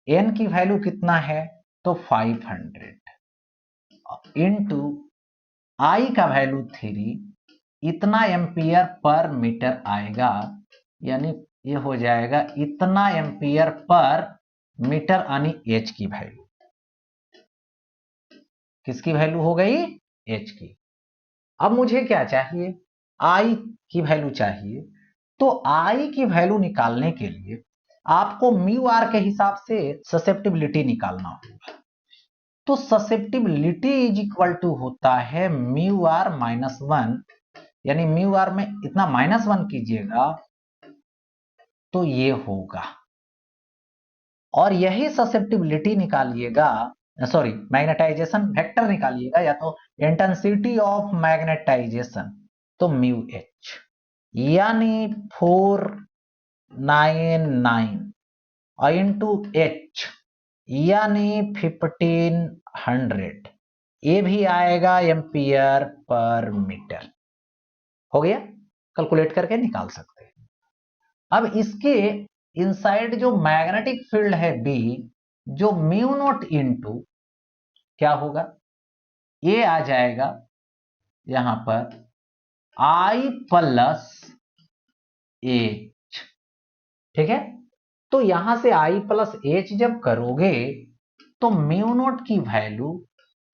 N की वैल्यू कितना है तो 500 इंटू I का वैल्यू 3, इतना एम्पियर पर मीटर आएगा, यानी ये हो जाएगा इतना एम्पियर पर मीटर, यानी H की वैल्यू, किसकी वैल्यू हो गई H की। अब मुझे क्या चाहिए, I की वैल्यू चाहिए, तो I की वैल्यू निकालने के लिए आपको म्यू आर के हिसाब से ससेप्टिबिलिटी निकालना होगा। तो ससेप्टिबिलिटी इज इक्वल टू होता है म्यू आर -1, यानी म्यू आर में इतना -1 कीजिएगा तो ये होगा, और यही ससेप्टिबिलिटी निकालिएगा, सॉरी मैग्नेटाइजेशन वेक्टर निकालिएगा, या तो इंटेंसिटी ऑफ मैग्नेटाइजेशन, तो म्यू एच, यानी 499 और इंटू एच यानी 1500, ये भी आएगा एम्पियर पर मीटर। हो गया, कैलकुलेट करके निकाल सकते हैं। अब इसके इनसाइड जो मैग्नेटिक फील्ड है B, जो म्यू नॉट इंटू क्या होगा, ये आ जाएगा यहां पर I प्लस H, ठीक है। तो यहां से I प्लस H जब करोगे तो म्यू नॉट की वैल्यू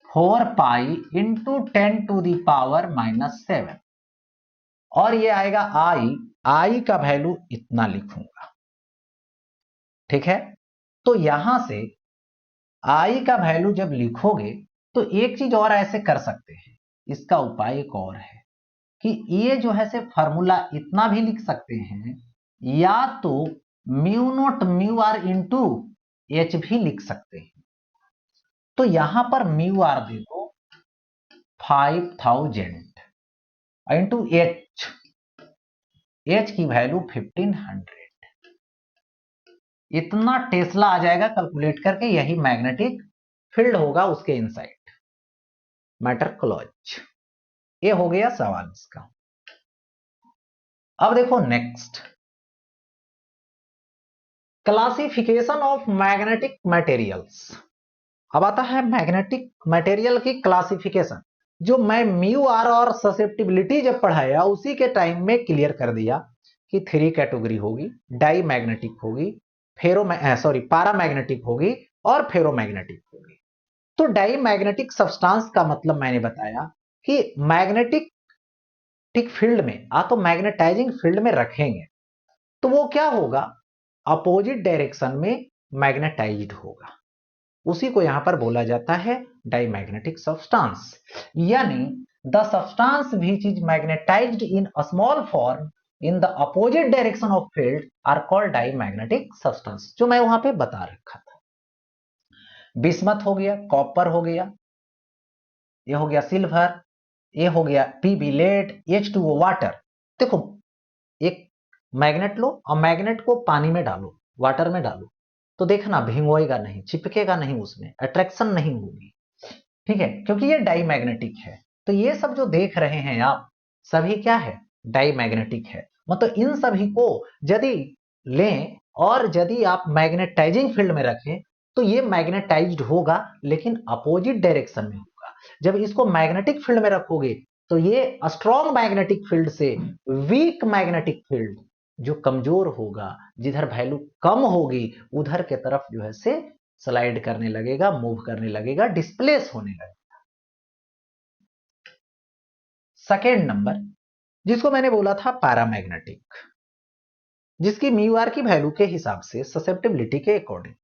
4 पाई इंटू 10⁻⁻⁷, और ये आएगा I का वैल्यू इतना लिखूंगा, ठीक है। तो यहां से I का वैल्यू जब लिखोगे तो एक चीज और ऐसे कर सकते हैं, इसका उपाय एक और है कि ये जो है से फॉर्मूला इतना भी लिख सकते हैं, या तो mu naught mu R into H भी लिख सकते हैं। तो यहां पर म्यू आर दे दो 5000 इंटू एच, एच की वैल्यू 1500, इतना टेस्ला आ जाएगा कैलकुलेट करके, यही मैग्नेटिक फील्ड होगा उसके इनसाइड। Matter close. ये हो गया सवाल इसका। अब देखो next, classification of magnetic materials. अब आता है मैग्नेटिक मटेरियल की क्लासिफिकेशन, जो मैं म्यू आर और ससेप्टिबिलिटी जब पढ़ाया उसी के टाइम में क्लियर कर दिया कि 3 कैटेगरी होगी, डाई मैग्नेटिक होगी, पारामैग्नेटिक होगी और फेरोमैग्नेटिक होगी। तो डाई मैग्नेटिक सब्सटेंस का मतलब मैंने बताया कि मैग्नेटिक फील्ड में तो मैग्नेटाइजिंग फील्ड में रखेंगे तो वो क्या होगा, अपोजिट डायरेक्शन में मैग्नेटाइज्ड होगा, उसी को यहां पर बोला जाता है डाईमैग्नेटिक सब्सटेंस। यानी the substance which is magnetized in a small form in the opposite direction of field are called diamagnetic substance, जो मैं वहां पे बता रखा था। बिस्मथ हो गया, कॉपर हो गया, ये हो गया सिल्वर, ये हो गया पीबी लेड, H2O वाटर। देखो एक मैग्नेट लो और मैग्नेट को पानी में डालो, वाटर में डालो, तो देखना भिंगोएगा नहीं, चिपकेगा नहीं, उसमें अट्रैक्शन नहीं होगी, ठीक है, क्योंकि ये डाईमैग्नेटिक है। तो ये सब जो देख रहे हैं आप सभी क्या है, डाईमैग्नेटिक है। मतलब इन सभी को यदि लें और यदि आप मैग्नेटाइजिंग फील्ड में रखें तो ये मैग्नेटाइज्ड होगा, लेकिन अपोजिट डायरेक्शन में होगा। जब इसको मैग्नेटिक फील्ड में रखोगे तो ये स्ट्रॉन्ग मैग्नेटिक फील्ड से वीक मैग्नेटिक फील्ड, जो कमजोर होगा, जिधर वैल्यू कम होगी उधर के तरफ जो है से स्लाइड करने लगेगा, मूव करने लगेगा, डिस्प्लेस होने लगेगा। सेकेंड नंबर, जिसको मैंने बोला था पैरामैग्नेटिक, जिसकी म्यू आर की वैल्यू के हिसाब से ससेप्टिबिलिटी के अकॉर्डिंग,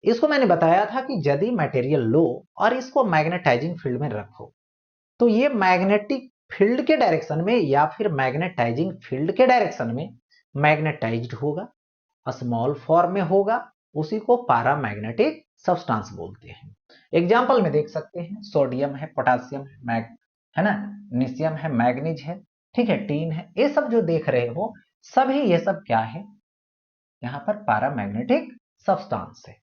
इसको मैंने बताया था कि यदि मटेरियल लो और इसको मैग्नेटाइजिंग फील्ड में रखो तो ये मैग्नेटिक फील्ड के डायरेक्शन में या फिर मैग्नेटाइजिंग फील्ड के डायरेक्शन में मैग्नेटाइज्ड होगा, स्मॉल फॉर्म में होगा, उसी को पैरामैग्नेटिक सब्सटेंस बोलते हैं। एग्जाम्पल में देख सकते हैं, सोडियम है, पोटासियम है, है ना, निशियम है, मैग्नीज है, ठीक है, टीन है, ये सब जो देख रहे हो सभी ये सब क्या है, यहां पर पैरामैग्नेटिक सब्सटेंस है।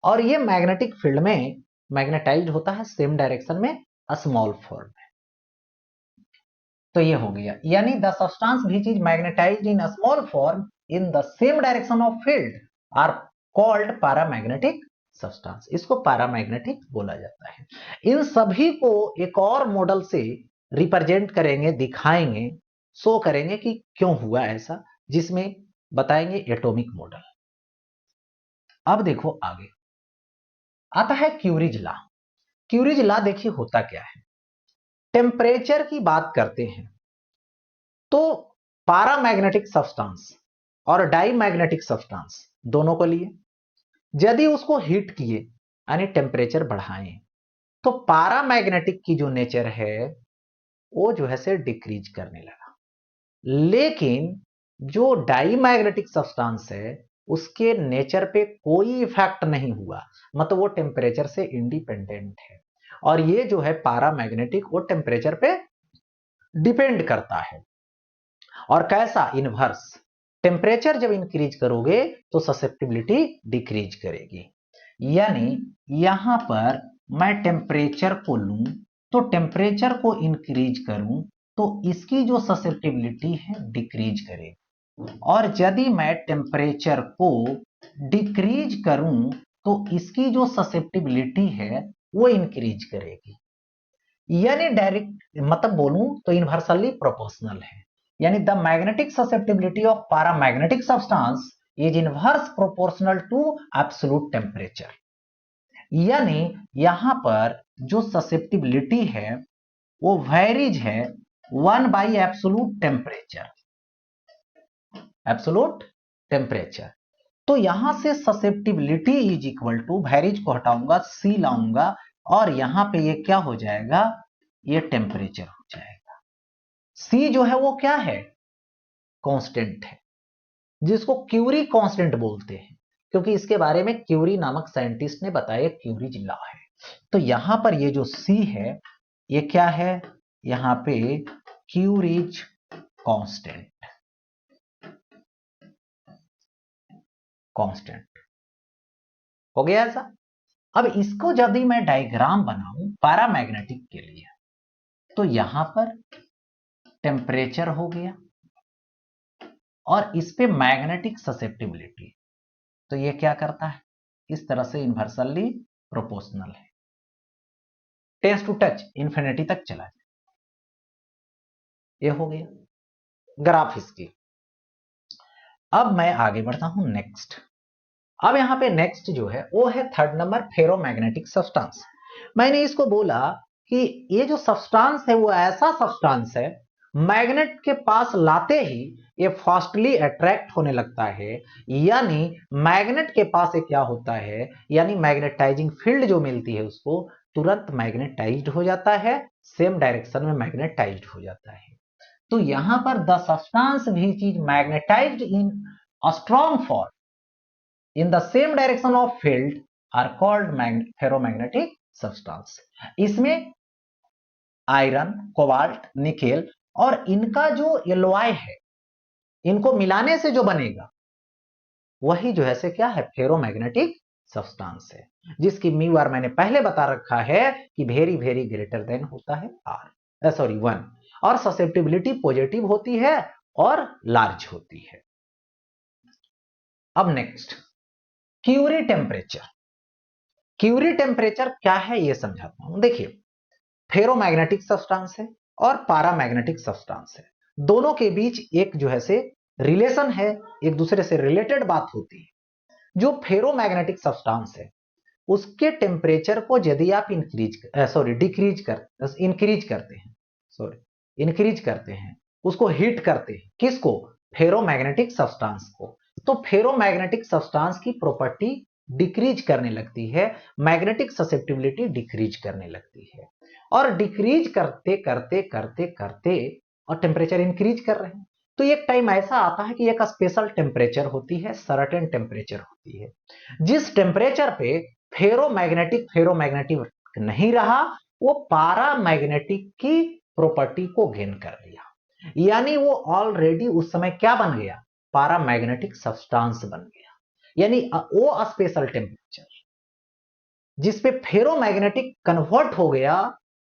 और ये मैग्नेटिक फील्ड में मैग्नेटाइज्ड होता है सेम डायरेक्शन में, स्मॉल फॉर्म में। तो ये हो गया, यानी the substance which is magnetized in small form in the same direction of field are called paramagnetic substance, इसको पैरामैग्नेटिक बोला जाता है। इन सभी को एक और मॉडल से रिप्रेजेंट करेंगे, दिखाएंगे, शो करेंगे कि क्यों हुआ ऐसा, जिसमें बताएंगे एटॉमिक मॉडल। अब देखो आगे आता है क्यूरीज लॉ। क्यूरीज लॉ देखिए होता क्या है, टेम्परेचर की बात करते हैं तो पैरामैग्नेटिक सब्सटेंस और डाईमैग्नेटिक सब्सटेंस दोनों को लिए यदि उसको हीट किए यानी टेम्परेचर बढ़ाएं तो पैरामैग्नेटिक की जो नेचर है वो जो है से डिक्रीज करने लगा, लेकिन जो डाईमैग्नेटिक सब्सटेंस है उसके नेचर पे कोई इफेक्ट नहीं हुआ, मतलब वो टेम्परेचर से इंडिपेंडेंट है। और ये जो है पैरामैग्नेटिक वो टेम्परेचर पे डिपेंड करता है। और कैसा, इनवर्स, टेम्परेचर जब इंक्रीज करोगे तो ससेप्टिबिलिटी डिक्रीज करेगी। यानी यहां पर मैं टेम्परेचर को लूं तो टेम्परेचर को इंक्रीज करूं तो इसकी जो ससेप्टिबिलिटी है डिक्रीज करेगी, और यदि मैं टेम्परेचर को डिक्रीज करूं तो इसकी जो ससेप्टिबिलिटी है वो इंक्रीज करेगी। यानी डायरेक्ट मतलब बोलूं तो इनवर्सली प्रोपोर्शनल है। यानी the magnetic susceptibility of paramagnetic substance is inverse proportional to absolute temperature. यानी यहां पर जो ससेप्टिबिलिटी है वो वेरीज है 1 by absolute temperature, absolute temperature. तो यहां से susceptibility is equal to, varies को हटाऊंगा, सी लाऊंगा और यहां पे ये क्या हो जाएगा, ये टेम्परेचर हो जाएगा। सी जो है वो क्या है, कांस्टेंट है, जिसको क्यूरी कांस्टेंट बोलते हैं, क्योंकि इसके बारे में क्यूरी नामक साइंटिस्ट ने बताया, क्यूरीज लॉ है। तो यहां पर ये जो सी है ये क्या है, यहां पे क्यूरीज कांस्टेंट, कांस्टेंट हो गया ऐसा। अब इसको यदि मैं डायग्राम बनाऊं पैरामैग्नेटिक के लिए तो यहां पर टेम्परेचर हो गया और इस पे मैग्नेटिक ससेप्टिबिलिटी, तो ये क्या करता है, इस तरह से इन्वर्सली प्रोपोर्शनल है, टेंस टू टच इंफिनिटी तक चला जाए। ये हो गया ग्राफ इसकी। अब मैं आगे बढ़ता हूं नेक्स्ट। अब यहां पे नेक्स्ट जो है वो है थर्ड नंबर फेरोमैग्नेटिक सब्सटेंस। मैंने इसको बोला कि ये जो सब्सटेंस है वो ऐसा सब्सटेंस है मैग्नेट के पास लाते ही ये फास्टली अट्रैक्ट होने लगता है, यानी मैग्नेट के पास ये क्या होता है, यानी मैग्नेटाइजिंग फील्ड जो मिलती है उसको तुरंत मैग्नेटाइज्ड हो जाता है, सेम डायरेक्शन में मैग्नेटाइज्ड हो जाता है। तो यहां पर द सब्सटेंस भी चीज magnetised in a strong form in the same direction of field are called ferromagnetic substance। इसमें आयरन, कोबाल्ट, निकेल और इनका जो एलॉय है, इनको मिलाने से जो बनेगा वही जो है से क्या है, फेरोमैग्नेटिक सब्सटेंस है, जिसकी म्यू आर मैंने पहले बता रखा है कि वेरी वेरी ग्रेटर देन होता है आर, सॉरी 1, और ससेप्टिबिलिटी पॉजिटिव होती है और लार्ज होती है। अब next Curie temperature. Curie temperature क्या है ये समझाता हूं। देखिए फेरोमैग्नेटिक सब्सटेंस है और पारामैग्नेटिक सब्सटेंस है, दोनों के बीच एक जो है से रिलेशन है, एक दूसरे से रिलेटेड बात होती है। जो फेरोमैग्नेटिक सब्सटेंस है उसके टेम्परेचर को यदि आप इंक्रीज करते हैं, उसको हीट करते हैं, किसको, फेरोमैग्नेटिक सब्सटेंस को, तो फेरोमैग्नेटिक सब्सटेंस की प्रॉपर्टी डिक्रीज करने लगती है, मैग्नेटिक ससेप्टिबिलिटी डिक्रीज करने लगती है, और डिक्रीज करते करते करते करते और टेम्परेचर इंक्रीज कर रहे हैं, तो एक टाइम ऐसा आता है कि एक स्पेशल टेम्परेचर होती है, सर्टेन टेम्परेचर होती है, जिस टेम्परेचर पे फेरोमैग्नेटिक नहीं रहा, वो पारामैग्नेटिक की प्रॉपर्टी को गेन कर लिया, यानी वो ऑलरेडी उस समय क्या बन गया, पारामैग्नेटिक सब्सटेंस बन गया। यानी वो स्पेशल टेम्परेचर जिसपे फेरोमैग्नेटिक कन्वर्ट हो गया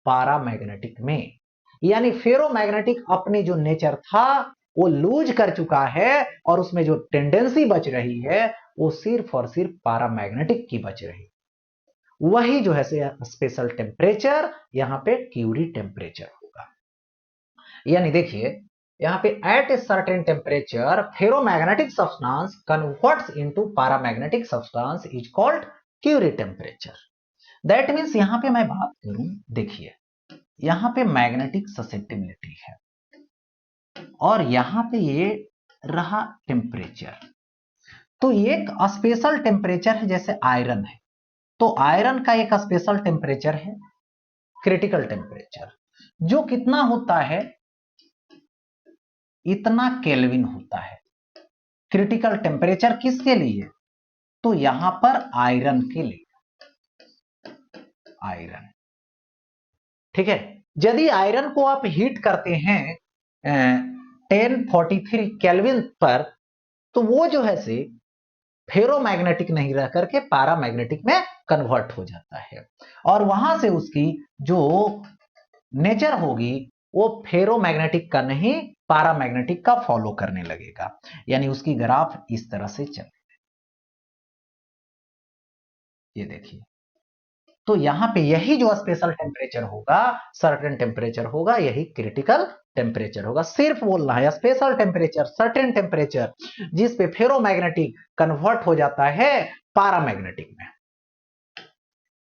पारामैग्नेटिक में, यानी फेरोमैग्नेटिक अपनी जो नेचर था वो लूज कर चुका है और उसमें जो टेंडेंसी बच रही है वो सिर्फ और सिर्फ पारामैग्नेटिक की बच रही, वही जो है स्पेशल टेम्परेचर यहां पे क्यूरी टेम्परेचर होगा। यानी देखिए यहां पे at a certain temperature ferromagnetic substance converts into paramagnetic substance is called Curie temperature. That means यहां पे मैं बात करूं, देखिए यहां पे मैग्नेटिक ससेप्टिबिलिटी है और यहां पे ये रहा टेम्परेचर, तो एक स्पेशल टेम्परेचर है, जैसे आयरन है तो आयरन का एक स्पेशल टेम्परेचर है क्रिटिकल टेम्परेचर, जो कितना होता है, इतना केल्विन होता है। क्रिटिकल टेम्परेचर किसके लिए, तो यहां पर आयरन के लिए, आयरन, ठीक है। यदि आयरन को आप हीट करते हैं 1043 केल्विन पर, तो वो जो है से फेरोमैग्नेटिक नहीं रह करके पारामैग्नेटिक में कन्वर्ट हो जाता है, और वहां से उसकी जो नेचर होगी वो फेरोमैग्नेटिक का नहीं पारामैग्नेटिक का फॉलो करने लगेगा, यानी उसकी ग्राफ इस तरह से चले, ये देखिए। तो यहां पे यही जो स्पेशल टेम्परेचर होगा, सर्टेन टेम्परेचर होगा, यही क्रिटिकल टेम्परेचर होगा। सिर्फ बोलना है स्पेशल टेम्परेचर, सर्टेन टेम्परेचर, जिस पे फेरोमैग्नेटिक कन्वर्ट हो जाता है पारामैग्नेटिक में।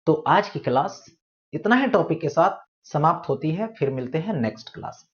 तो आज की क्लास इतना ही टॉपिक के साथ समाप्त होती है, फिर मिलते हैं नेक्स्ट क्लास।